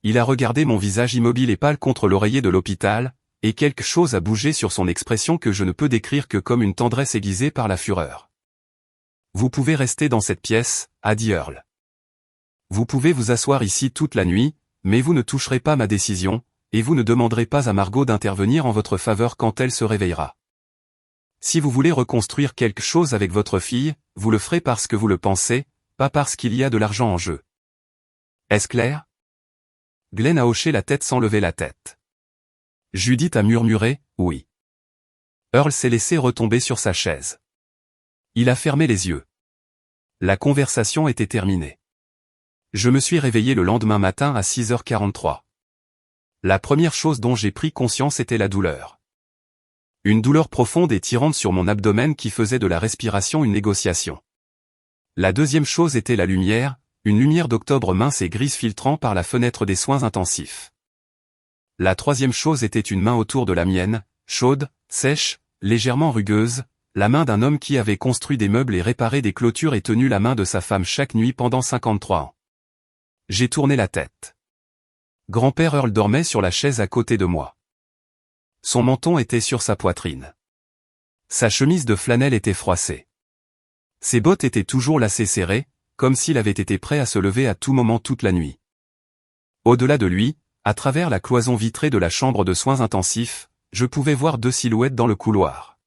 Il a regardé mon visage immobile et pâle contre l'oreiller de l'hôpital, et quelque chose a bougé sur son expression que je ne peux décrire que comme une tendresse aiguisée par la fureur. Vous pouvez rester dans cette pièce, a dit Earl. Vous pouvez vous asseoir ici toute la nuit, mais vous ne toucherez pas ma décision, et vous ne demanderez pas à Margot d'intervenir en votre faveur quand elle se réveillera. Si vous voulez reconstruire quelque chose avec votre fille, vous le ferez parce que vous le pensez, pas parce qu'il y a de l'argent en jeu. Est-ce clair? Glenn a hoché la tête sans lever la tête. Judith a murmuré, oui. Earl s'est laissé retomber sur sa chaise. Il a fermé les yeux. La conversation était terminée. Je me suis réveillé le lendemain matin à 6h43. La première chose dont j'ai pris conscience était la douleur. Une douleur profonde et tirante sur mon abdomen qui faisait de la respiration une négociation. La deuxième chose était la lumière, une lumière d'octobre mince et grise filtrant par la fenêtre des soins intensifs. La troisième chose était une main autour de la mienne, chaude, sèche, légèrement rugueuse, la main d'un homme qui avait construit des meubles et réparé des clôtures et tenu la main de sa femme chaque nuit pendant 53 ans. J'ai tourné la tête. Grand-père Earl dormait sur la chaise à côté de moi. Son menton était sur sa poitrine. Sa chemise de flanelle était froissée. Ses bottes étaient toujours lacées serrées, comme s'il avait été prêt à se lever à tout moment toute la nuit. Au-delà de lui, à travers la cloison vitrée de la chambre de soins intensifs, je pouvais voir deux silhouettes dans le couloir.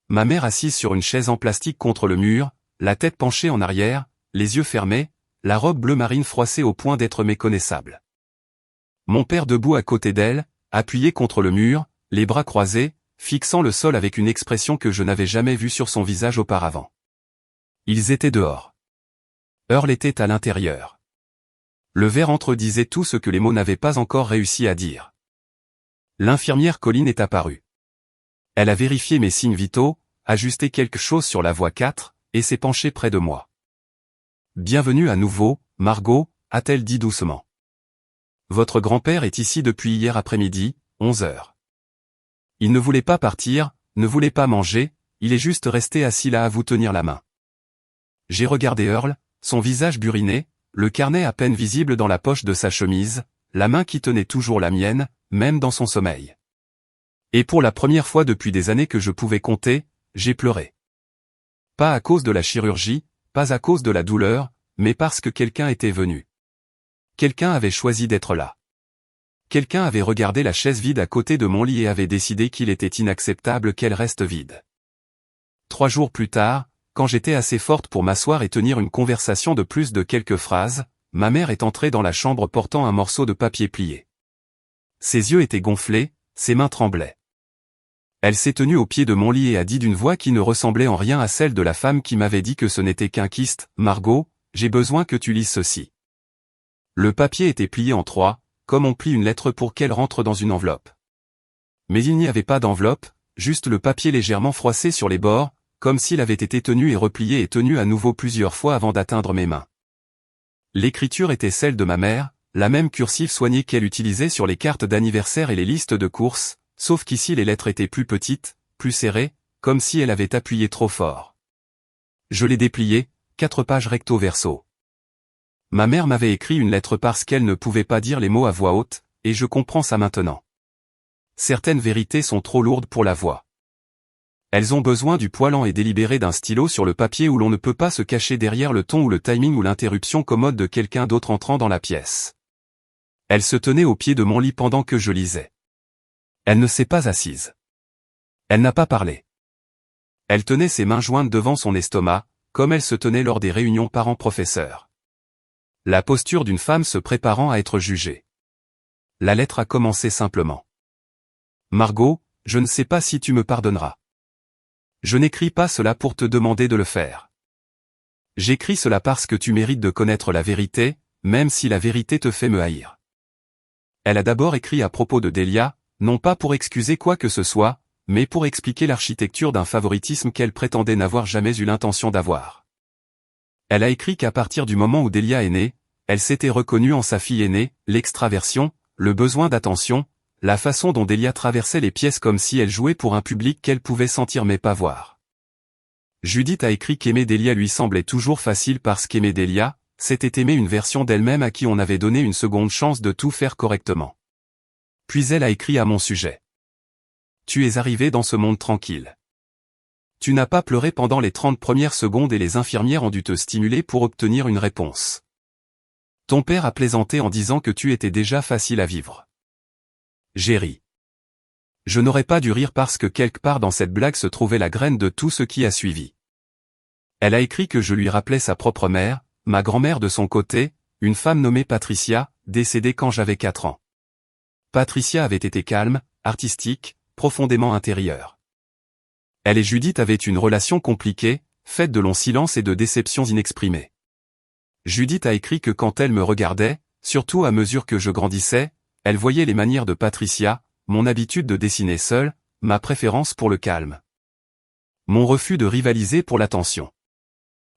Ma mère assise sur une chaise en plastique contre le mur, la tête penchée en arrière, les yeux fermés, la robe bleu marine froissée au point d'être méconnaissable. Mon père debout à côté d'elle, appuyé contre le mur, les bras croisés, fixant le sol avec une expression que je n'avais jamais vue sur son visage auparavant. Ils étaient dehors. Earl était à l'intérieur. Le verre entredisait tout ce que les mots n'avaient pas encore réussi à dire. L'infirmière Colline est apparue. Elle a vérifié mes signes vitaux, ajusté quelque chose sur la voie 4, et s'est penchée près de moi. « Bienvenue à nouveau, Margot », a-t-elle dit doucement. « Votre grand-père est ici depuis hier après-midi, 11h. Il ne voulait pas partir, ne voulait pas manger, il est juste resté assis là à vous tenir la main. » J'ai regardé Earl, son visage buriné, le carnet à peine visible dans la poche de sa chemise, la main qui tenait toujours la mienne, même dans son sommeil. Et pour la première fois depuis des années que je pouvais compter, j'ai pleuré. Pas à cause de la chirurgie, pas à cause de la douleur, mais parce que quelqu'un était venu. Quelqu'un avait choisi d'être là. Quelqu'un avait regardé la chaise vide à côté de mon lit et avait décidé qu'il était inacceptable qu'elle reste vide. 3 jours plus tard, quand j'étais assez forte pour m'asseoir et tenir une conversation de plus de quelques phrases, ma mère est entrée dans la chambre portant un morceau de papier plié. Ses yeux étaient gonflés, ses mains tremblaient. Elle s'est tenue au pied de mon lit et a dit d'une voix qui ne ressemblait en rien à celle de la femme qui m'avait dit que ce n'était qu'un kyste, « Margot, j'ai besoin que tu lises ceci. » Le papier était plié en 3, comme on plie une lettre pour qu'elle rentre dans une enveloppe. Mais il n'y avait pas d'enveloppe, juste le papier légèrement froissé sur les bords, comme s'il avait été tenu et replié et tenu à nouveau plusieurs fois avant d'atteindre mes mains. L'écriture était celle de ma mère, la même cursive soignée qu'elle utilisait sur les cartes d'anniversaire et les listes de courses, sauf qu'ici les lettres étaient plus petites, plus serrées, comme si elle avait appuyé trop fort. Je l'ai déplié, 4 pages recto verso. Ma mère m'avait écrit une lettre parce qu'elle ne pouvait pas dire les mots à voix haute, et je comprends ça maintenant. Certaines vérités sont trop lourdes pour la voix. Elles ont besoin du poids lent et délibéré d'un stylo sur le papier où l'on ne peut pas se cacher derrière le ton ou le timing ou l'interruption commode de quelqu'un d'autre entrant dans la pièce. Elle se tenait au pied de mon lit pendant que je lisais. Elle ne s'est pas assise. Elle n'a pas parlé. Elle tenait ses mains jointes devant son estomac, comme elle se tenait lors des réunions parents-professeurs. La posture d'une femme se préparant à être jugée. La lettre a commencé simplement. « Margot, je ne sais pas si tu me pardonneras. Je n'écris pas cela pour te demander de le faire. J'écris cela parce que tu mérites de connaître la vérité, même si la vérité te fait me haïr. » Elle a d'abord écrit à propos de Delia, non pas pour excuser quoi que ce soit, mais pour expliquer l'architecture d'un favoritisme qu'elle prétendait n'avoir jamais eu l'intention d'avoir. Elle a écrit qu'à partir du moment où Delia est née, elle s'était reconnue en sa fille aînée, l'extraversion, le besoin d'attention, la façon dont Delia traversait les pièces comme si elle jouait pour un public qu'elle pouvait sentir mais pas voir. Judith a écrit qu'aimer Delia lui semblait toujours facile parce qu'aimer Delia, c'était aimer une version d'elle-même à qui on avait donné une seconde chance de tout faire correctement. Puis elle a écrit à mon sujet. tu es arrivé dans ce monde tranquille. Tu n'as pas pleuré pendant les 30 premières secondes et les infirmières ont dû te stimuler pour obtenir une réponse. Ton père a plaisanté en disant que tu étais déjà facile à vivre. J'ai ri. Je n'aurais pas dû rire parce que quelque part dans cette blague se trouvait la graine de tout ce qui a suivi. Elle a écrit que je lui rappelais sa propre mère, ma grand-mère de son côté, une femme nommée Patricia, décédée quand j'avais 4 ans. Patricia avait été calme, artistique, profondément intérieure. Elle et Judith avaient une relation compliquée, faite de longs silences et de déceptions inexprimées. Judith a écrit que quand elle me regardait, surtout à mesure que je grandissais, elle voyait les manières de Patricia, mon habitude de dessiner seule, ma préférence pour le calme. Mon refus de rivaliser pour l'attention.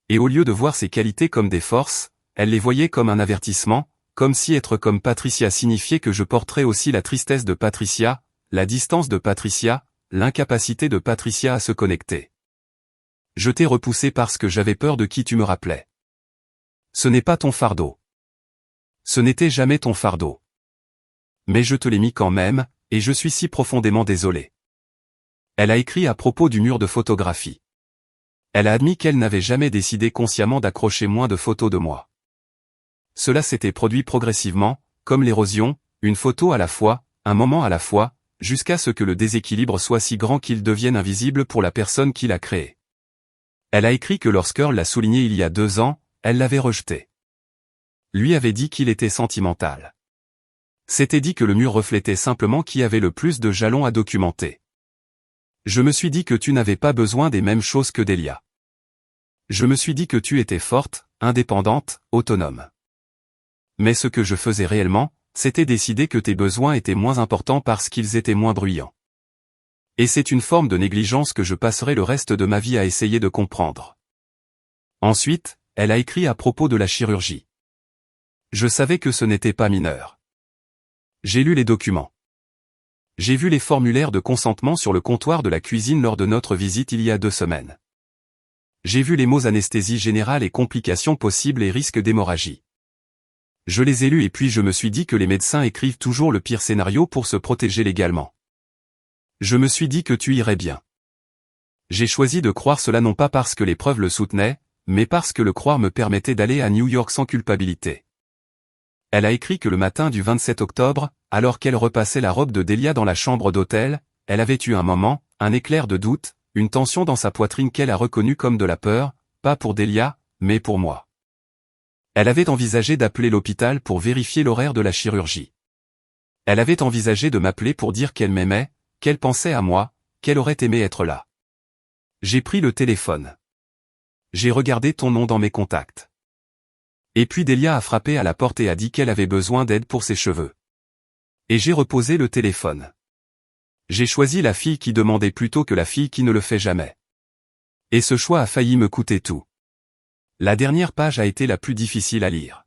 Et au lieu de voir ses qualités comme des forces, elle les voyait comme un avertissement, comme si être comme Patricia signifiait que je porterais aussi la tristesse de Patricia, la distance de Patricia, l'incapacité de Patricia à se connecter. Je t'ai repoussé parce que j'avais peur de qui tu me rappelais. Ce n'est pas ton fardeau. Ce n'était jamais ton fardeau. Mais je te l'ai mis quand même, et je suis si profondément désolé. Elle a écrit à propos du mur de photographie. Elle a admis qu'elle n'avait jamais décidé consciemment d'accrocher moins de photos de moi. Cela s'était produit progressivement, comme l'érosion, une photo à la fois, un moment à la fois, jusqu'à ce que le déséquilibre soit si grand qu'il devienne invisible pour la personne qui l'a créé. Elle a écrit que lorsqu'Earl l'a souligné il y a 2 ans, elle l'avait rejeté. Lui avait dit qu'il était sentimental. S'était dit que le mur reflétait simplement qui avait le plus de jalons à documenter. Je me suis dit que tu n'avais pas besoin des mêmes choses que Delia. Je me suis dit que tu étais forte, indépendante, autonome. Mais ce que je faisais réellement, c'était décider que tes besoins étaient moins importants parce qu'ils étaient moins bruyants. Et c'est une forme de négligence que je passerai le reste de ma vie à essayer de comprendre. Ensuite, elle a écrit à propos de la chirurgie. Je savais que ce n'était pas mineur. J'ai lu les documents. J'ai vu les formulaires de consentement sur le comptoir de la cuisine lors de notre visite il y a 2 semaines. J'ai vu les mots anesthésie générale et complications possibles et risque d'hémorragie. Je les ai lus et puis je me suis dit que les médecins écrivent toujours le pire scénario pour se protéger légalement. Je me suis dit que tu irais bien. J'ai choisi de croire cela non pas parce que les preuves le soutenaient, mais parce que le croire me permettait d'aller à New York sans culpabilité. Elle a écrit que le matin du 27 octobre, alors qu'elle repassait la robe de Delia dans la chambre d'hôtel, elle avait eu un moment, un éclair de doute, une tension dans sa poitrine qu'elle a reconnue comme de la peur, pas pour Delia, mais pour moi. Elle avait envisagé d'appeler l'hôpital pour vérifier l'horaire de la chirurgie. Elle avait envisagé de m'appeler pour dire qu'elle m'aimait, qu'elle pensait à moi, qu'elle aurait aimé être là. J'ai pris le téléphone. J'ai regardé ton nom dans mes contacts. Et puis Delia a frappé à la porte et a dit qu'elle avait besoin d'aide pour ses cheveux. Et j'ai reposé le téléphone. J'ai choisi la fille qui demandait plutôt que la fille qui ne le fait jamais. Et ce choix a failli me coûter tout. La dernière page a été la plus difficile à lire.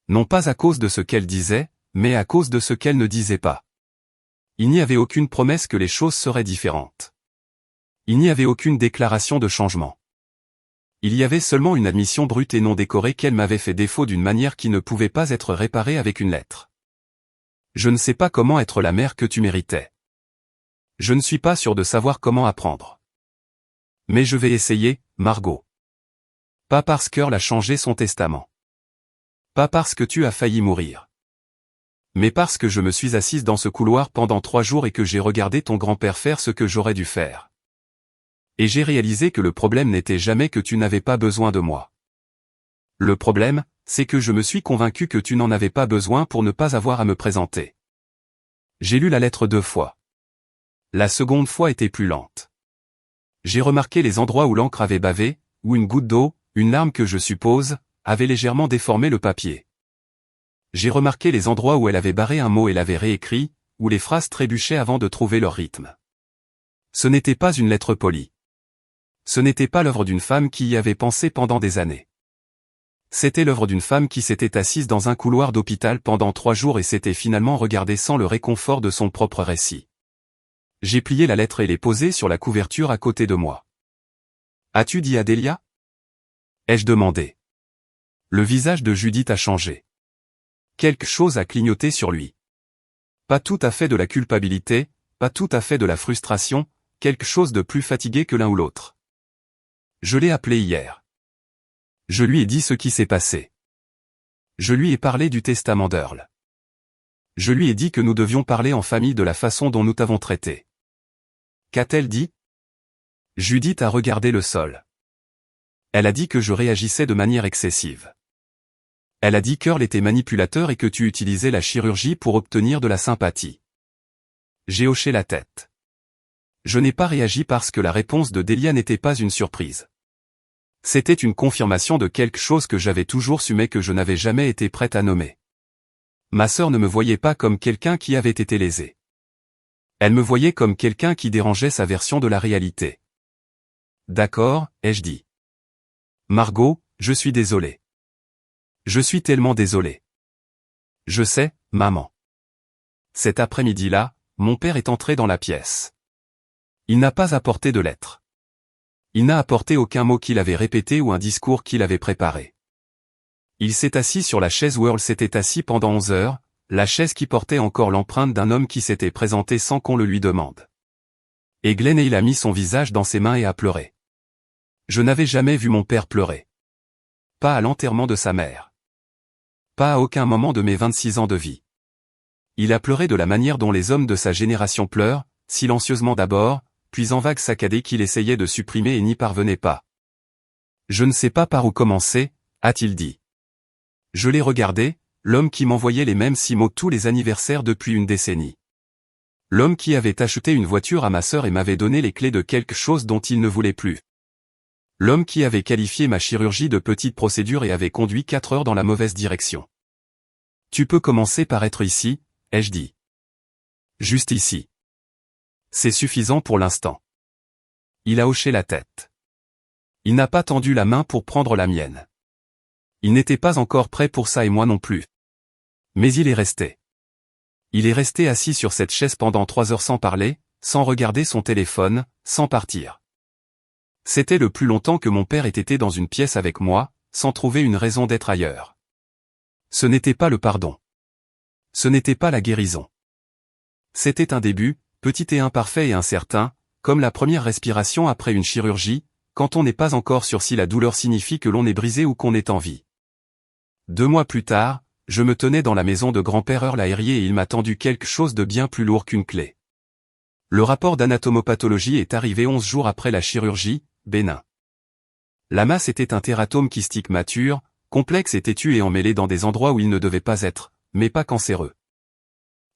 Non pas à cause de ce qu'elle disait, mais à cause de ce qu'elle ne disait pas. Il n'y avait aucune promesse que les choses seraient différentes. Il n'y avait aucune déclaration de changement. Il y avait seulement une admission brute et non décorée qu'elle m'avait fait défaut d'une manière qui ne pouvait pas être réparée avec une lettre. Je ne sais pas comment être la mère que tu méritais. Je ne suis pas sûr de savoir comment apprendre. Mais je vais essayer, Margot. Pas parce qu'Earl a changé son testament. Pas parce que tu as failli mourir. Mais parce que je me suis assise dans ce couloir pendant 3 jours et que j'ai regardé ton grand-père faire ce que j'aurais dû faire. Et j'ai réalisé que le problème n'était jamais que tu n'avais pas besoin de moi. Le problème, c'est que je me suis convaincu que tu n'en avais pas besoin pour ne pas avoir à me présenter. J'ai lu la lettre 2 fois. La seconde fois était plus lente. J'ai remarqué les endroits où l'encre avait bavé, où une goutte d'eau, une larme que je suppose, avait légèrement déformé le papier. J'ai remarqué les endroits où elle avait barré un mot et l'avait réécrit, où les phrases trébuchaient avant de trouver leur rythme. Ce n'était pas une lettre polie. Ce n'était pas l'œuvre d'une femme qui y avait pensé pendant des années. C'était l'œuvre d'une femme qui s'était assise dans un couloir d'hôpital pendant 3 jours et s'était finalement regardée sans le réconfort de son propre récit. J'ai plié la lettre et l'ai posée sur la couverture à côté de moi. « As-tu dit à Delia ?» ai-je demandé. Le visage de Judith a changé. Quelque chose a clignoté sur lui. Pas tout à fait de la culpabilité, pas tout à fait de la frustration, quelque chose de plus fatigué que l'un ou l'autre. Je l'ai appelé hier. Je lui ai dit ce qui s'est passé. Je lui ai parlé du testament d'Earl. Je lui ai dit que nous devions parler en famille de la façon dont nous t'avons traité. Qu'a-t-elle dit? Judith a regardé le sol. Elle a dit que je réagissais de manière excessive. Elle a dit qu'Earl était manipulateur et que tu utilisais la chirurgie pour obtenir de la sympathie. J'ai hoché la tête. Je n'ai pas réagi parce que la réponse de Delia n'était pas une surprise. C'était une confirmation de quelque chose que j'avais toujours su mais que je n'avais jamais été prête à nommer. Ma sœur ne me voyait pas comme quelqu'un qui avait été lésé. Elle me voyait comme quelqu'un qui dérangeait sa version de la réalité. D'accord, ai-je dit. Margot, je suis désolé. Je suis tellement désolé. Je sais, maman. Cet après-midi-là, mon père est entré dans la pièce. Il n'a pas apporté de lettre. Il n'a apporté aucun mot qu'il avait répété ou un discours qu'il avait préparé. Il s'est assis sur la chaise où Earl s'était assis pendant 11 heures, la chaise qui portait encore l'empreinte d'un homme qui s'était présenté sans qu'on le lui demande. Et Glenn a mis son visage dans ses mains et a pleuré. Je n'avais jamais vu mon père pleurer. Pas à l'enterrement de sa mère. Pas à aucun moment de mes 26 ans de vie. Il a pleuré de la manière dont les hommes de sa génération pleurent, silencieusement d'abord, puis en vagues saccadées qu'il essayait de supprimer et n'y parvenait pas. Je ne sais pas par où commencer, a-t-il dit. Je l'ai regardé, l'homme qui m'envoyait les mêmes 6 mots tous les anniversaires depuis une décennie. L'homme qui avait acheté une voiture à ma sœur et m'avait donné les clés de quelque chose dont il ne voulait plus. L'homme qui avait qualifié ma chirurgie de petite procédure et avait conduit 4 heures dans la mauvaise direction. Tu peux commencer par être ici, ai-je dit. Juste ici. C'est suffisant pour l'instant. Il a hoché la tête. Il n'a pas tendu la main pour prendre la mienne. Il n'était pas encore prêt pour ça et moi non plus. Mais il est resté. Il est resté assis sur cette chaise pendant 3 heures sans parler, sans regarder son téléphone, sans partir. C'était le plus longtemps que mon père ait été dans une pièce avec moi, sans trouver une raison d'être ailleurs. Ce n'était pas le pardon. Ce n'était pas la guérison. C'était un début, petit et imparfait et incertain, comme la première respiration après une chirurgie, quand on n'est pas encore sûr si la douleur signifie que l'on est brisé ou qu'on est en vie. 2 mois plus tard, je me tenais dans la maison de grand-père Earl Aérier et il m'a tendu quelque chose de bien plus lourd qu'une clé. Le rapport d'anatomopathologie est arrivé 11 jours après la chirurgie, bénin. La masse était un tératome kystique mature, complexe et têtu et emmêlé dans des endroits où il ne devait pas être, mais pas cancéreux.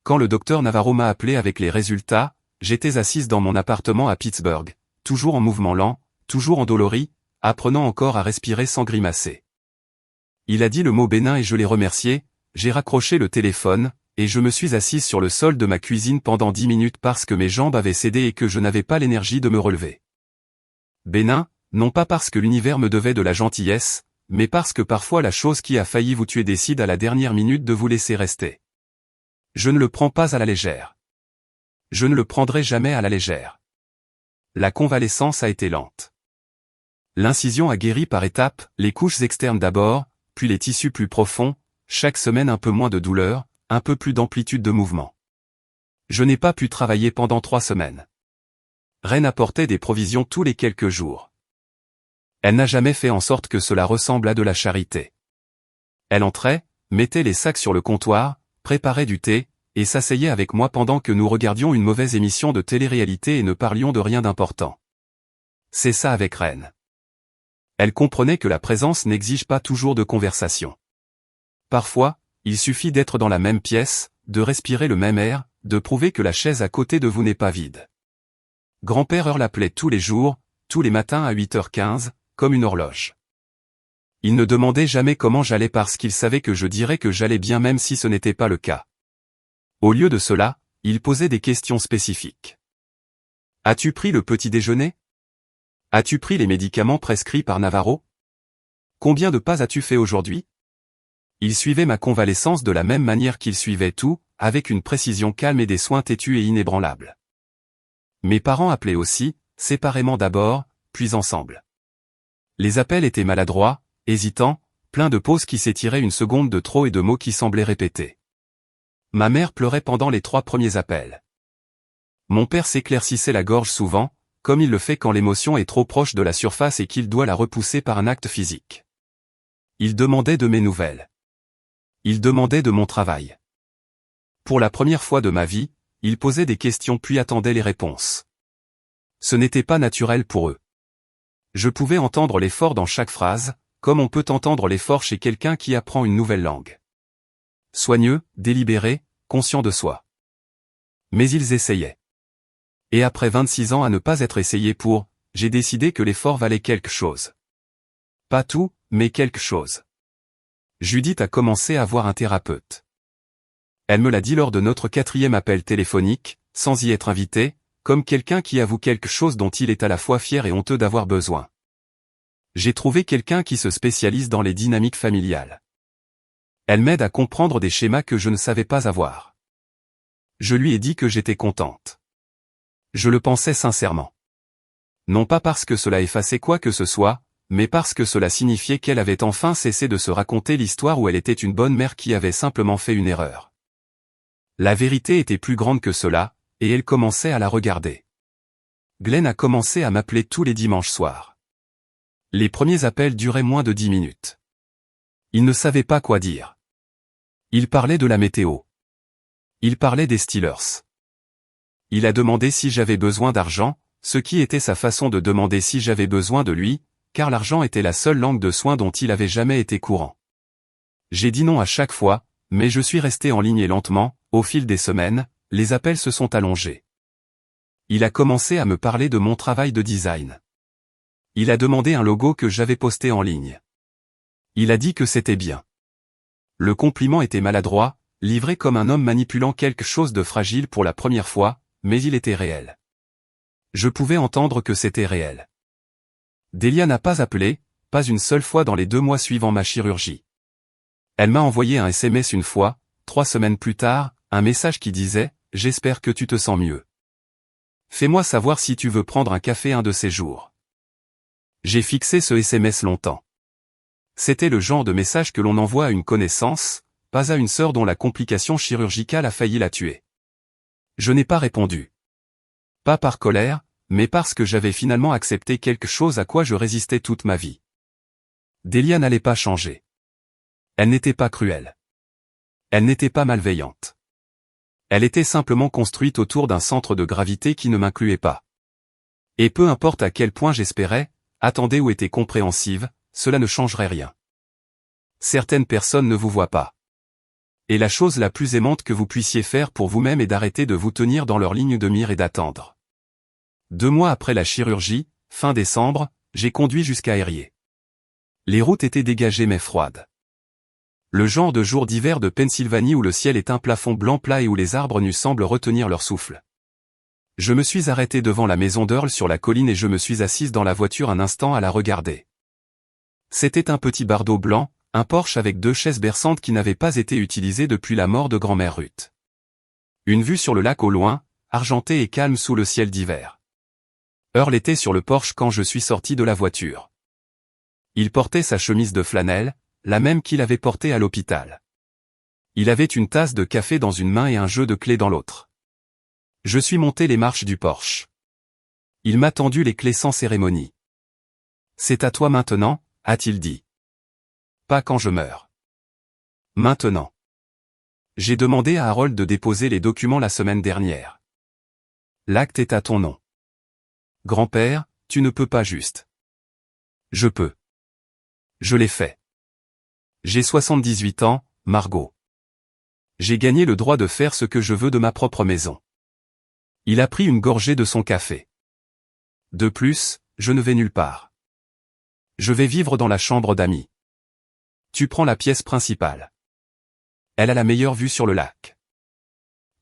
Quand le docteur Navarro m'a appelé avec les résultats, j'étais assise dans mon appartement à Pittsburgh, toujours en mouvement lent, toujours endolorie, apprenant encore à respirer sans grimacer. Il a dit le mot bénin et je l'ai remercié, j'ai raccroché le téléphone, et je me suis assise sur le sol de ma cuisine pendant 10 minutes parce que mes jambes avaient cédé et que je n'avais pas l'énergie de me relever. Bénin, non pas parce que l'univers me devait de la gentillesse, mais parce que parfois la chose qui a failli vous tuer décide à la dernière minute de vous laisser rester. Je ne le prends pas à la légère. Je ne le prendrai jamais à la légère. La convalescence a été lente. L'incision a guéri par étapes, les couches externes d'abord, puis les tissus plus profonds, chaque semaine un peu moins de douleur, un peu plus d'amplitude de mouvement. Je n'ai pas pu travailler pendant 3 semaines. Reine apportait des provisions tous les quelques jours. Elle n'a jamais fait en sorte que cela ressemble à de la charité. Elle entrait, mettait les sacs sur le comptoir, préparait du thé, et s'asseyait avec moi pendant que nous regardions une mauvaise émission de télé-réalité et ne parlions de rien d'important. C'est ça avec Reine. Elle comprenait que la présence n'exige pas toujours de conversation. Parfois, il suffit d'être dans la même pièce, de respirer le même air, de prouver que la chaise à côté de vous n'est pas vide. Grand-père Earl l'appelait tous les jours, tous les matins à 8h15, comme une horloge. Il ne demandait jamais comment j'allais parce qu'il savait que je dirais que j'allais bien même si ce n'était pas le cas. Au lieu de cela, il posait des questions spécifiques. As-tu pris le petit déjeuner? As-tu pris les médicaments prescrits par Navarro? Combien de pas as-tu fait aujourd'hui? Il suivait ma convalescence de la même manière qu'il suivait tout, avec une précision calme et des soins têtus et inébranlables. Mes parents appelaient aussi, séparément d'abord, puis ensemble. Les appels étaient maladroits, hésitants, pleins de pauses qui s'étiraient une seconde de trop et de mots qui semblaient répétés. Ma mère pleurait pendant les 3 premiers appels. Mon père s'éclaircissait la gorge souvent, comme il le fait quand l'émotion est trop proche de la surface et qu'il doit la repousser par un acte physique. Il demandait de mes nouvelles. Il demandait de mon travail. Pour la première fois de ma vie, il posait des questions puis attendait les réponses. Ce n'était pas naturel pour eux. Je pouvais entendre l'effort dans chaque phrase, comme on peut entendre l'effort chez quelqu'un qui apprend une nouvelle langue. Soigneux, délibéré, conscient de soi. Mais ils essayaient. Et après 26 ans à ne pas être essayé j'ai décidé que l'effort valait quelque chose. Pas tout, mais quelque chose. Judith a commencé à voir un thérapeute. Elle me l'a dit lors de notre 4e appel téléphonique, sans y être invitée, comme quelqu'un qui avoue quelque chose dont il est à la fois fier et honteux d'avoir besoin. J'ai trouvé quelqu'un qui se spécialise dans les dynamiques familiales. Elle m'aide à comprendre des schémas que je ne savais pas avoir. Je lui ai dit que j'étais contente. Je le pensais sincèrement. Non pas parce que cela effaçait quoi que ce soit, mais parce que cela signifiait qu'elle avait enfin cessé de se raconter l'histoire où elle était une bonne mère qui avait simplement fait une erreur. La vérité était plus grande que cela, et elle commençait à la regarder. Glenn a commencé à m'appeler tous les dimanches soirs. Les premiers appels duraient moins de 10 minutes. Il ne savait pas quoi dire. Il parlait de la météo. Il parlait des Steelers. Il a demandé si j'avais besoin d'argent, ce qui était sa façon de demander si j'avais besoin de lui, car l'argent était la seule langue de soins dont il avait jamais été courant. J'ai dit non à chaque fois, mais je suis resté en ligne et lentement, au fil des semaines, les appels se sont allongés. Il a commencé à me parler de mon travail de design. Il a demandé un logo que j'avais posté en ligne. Il a dit que c'était bien. Le compliment était maladroit, livré comme un homme manipulant quelque chose de fragile pour la première fois, mais il était réel. Je pouvais entendre que c'était réel. Delia n'a pas appelé, pas une seule fois dans les 2 mois suivant ma chirurgie. Elle m'a envoyé un SMS une fois, 3 semaines plus tard, un message qui disait « J'espère que tu te sens mieux. Fais-moi savoir si tu veux prendre un café un de ces jours. » J'ai fixé ce SMS longtemps. C'était le genre de message que l'on envoie à une connaissance, pas à une sœur dont la complication chirurgicale a failli la tuer. Je n'ai pas répondu. Pas par colère, mais parce que j'avais finalement accepté quelque chose à quoi je résistais toute ma vie. Delia n'allait pas changer. Elle n'était pas cruelle. Elle n'était pas malveillante. Elle était simplement construite autour d'un centre de gravité qui ne m'incluait pas. Et peu importe à quel point j'espérais, attendais ou étais compréhensive, cela ne changerait rien. Certaines personnes ne vous voient pas. Et la chose la plus aimante que vous puissiez faire pour vous-même est d'arrêter de vous tenir dans leur ligne de mire et d'attendre. 2 mois après la chirurgie, fin décembre, j'ai conduit jusqu'à Erie. Les routes étaient dégagées mais froides. Le genre de jour d'hiver de Pennsylvanie où le ciel est un plafond blanc plat et où les arbres nus semblent retenir leur souffle. Je me suis arrêté devant la maison d'Earl sur la colline et je me suis assise dans la voiture un instant à la regarder. C'était un petit bardeau blanc, un Porsche avec 2 chaises berçantes qui n'avaient pas été utilisées depuis la mort de grand-mère Ruth. Une vue sur le lac au loin, argenté et calme sous le ciel d'hiver. Earl était sur le Porsche quand je suis sorti de la voiture. Il portait sa chemise de flanelle, la même qu'il avait portée à l'hôpital. Il avait une tasse de café dans une main et un jeu de clés dans l'autre. Je suis monté les marches du Porsche. Il m'a tendu les clés sans cérémonie. « C'est à toi maintenant », a-t-il dit. « Pas quand je meurs. »« Maintenant. » J'ai demandé à Harold de déposer les documents la semaine dernière. « L'acte est à ton nom. »« Grand-père, tu ne peux pas juste. »« Je peux. » Je l'ai fait. J'ai 78 ans, Margot. J'ai gagné le droit de faire ce que je veux de ma propre maison. Il a pris une gorgée de son café. De plus, je ne vais nulle part. Je vais vivre dans la chambre d'amis. Tu prends la pièce principale. Elle a la meilleure vue sur le lac.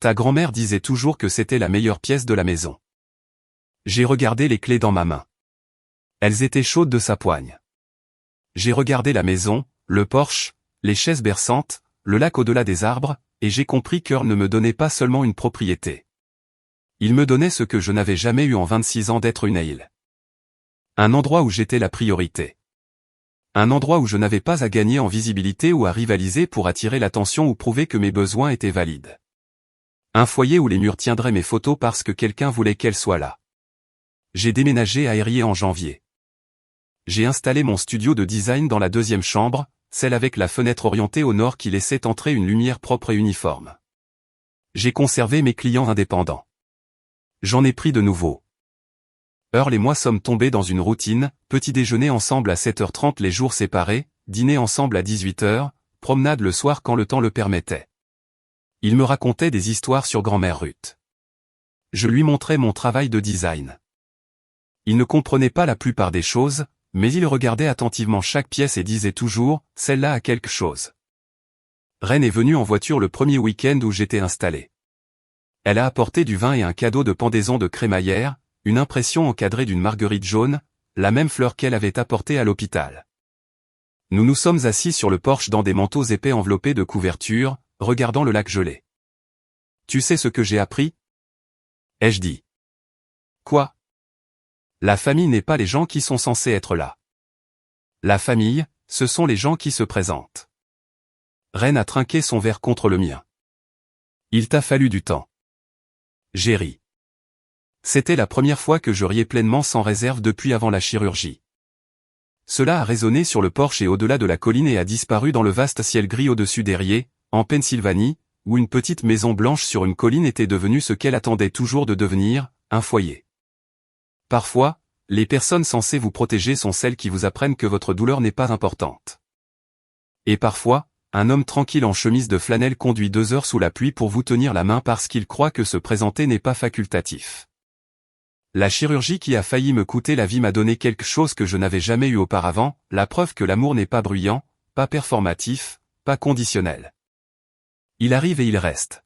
Ta grand-mère disait toujours que c'était la meilleure pièce de la maison. J'ai regardé les clés dans ma main. Elles étaient chaudes de sa poigne. J'ai regardé la maison, le Porsche, les chaises berçantes, le lac au-delà des arbres, et j'ai compris qu'Earl ne me donnait pas seulement une propriété. Il me donnait ce que je n'avais jamais eu en 26 ans d'être une île. Un endroit où j'étais la priorité. Un endroit où je n'avais pas à gagner en visibilité ou à rivaliser pour attirer l'attention ou prouver que mes besoins étaient valides. Un foyer où les murs tiendraient mes photos parce que quelqu'un voulait qu'elles soient là. J'ai déménagé à Érié en janvier. J'ai installé mon studio de design dans la deuxième chambre, celle avec la fenêtre orientée au nord qui laissait entrer une lumière propre et uniforme. J'ai conservé mes clients indépendants. J'en ai pris de nouveaux. Earl et moi sommes tombés dans une routine, petit déjeuner ensemble à 7h30 les jours séparés, dîner ensemble à 18h, promenade le soir quand le temps le permettait. Il me racontait des histoires sur grand-mère Ruth. Je lui montrais mon travail de design. Il ne comprenait pas la plupart des choses, mais il regardait attentivement chaque pièce et disait toujours, celle-là a quelque chose. Reine est venue en voiture le premier week-end où j'étais installé. Elle a apporté du vin et un cadeau de pendaison de crémaillère, une impression encadrée d'une marguerite jaune, la même fleur qu'elle avait apportée à l'hôpital. Nous nous sommes assis sur le porche dans des manteaux épais enveloppés de couvertures, regardant le lac gelé. Tu sais ce que j'ai appris? Ai-je dit. Quoi? La famille n'est pas les gens qui sont censés être là. La famille, ce sont les gens qui se présentent. Reine a trinqué son verre contre le mien. Il t'a fallu du temps. J'ai ri. C'était la première fois que je riais pleinement sans réserve depuis avant la chirurgie. Cela a résonné sur le porche et au-delà de la colline et a disparu dans le vaste ciel gris au-dessus d'Érié, en Pennsylvanie, où une petite maison blanche sur une colline était devenue ce qu'elle attendait toujours de devenir, un foyer. Parfois, les personnes censées vous protéger sont celles qui vous apprennent que votre douleur n'est pas importante. Et parfois, un homme tranquille en chemise de flanelle conduit 2 heures sous la pluie pour vous tenir la main parce qu'il croit que se présenter n'est pas facultatif. La chirurgie qui a failli me coûter la vie m'a donné quelque chose que je n'avais jamais eu auparavant, la preuve que l'amour n'est pas bruyant, pas performatif, pas conditionnel. Il arrive et il reste.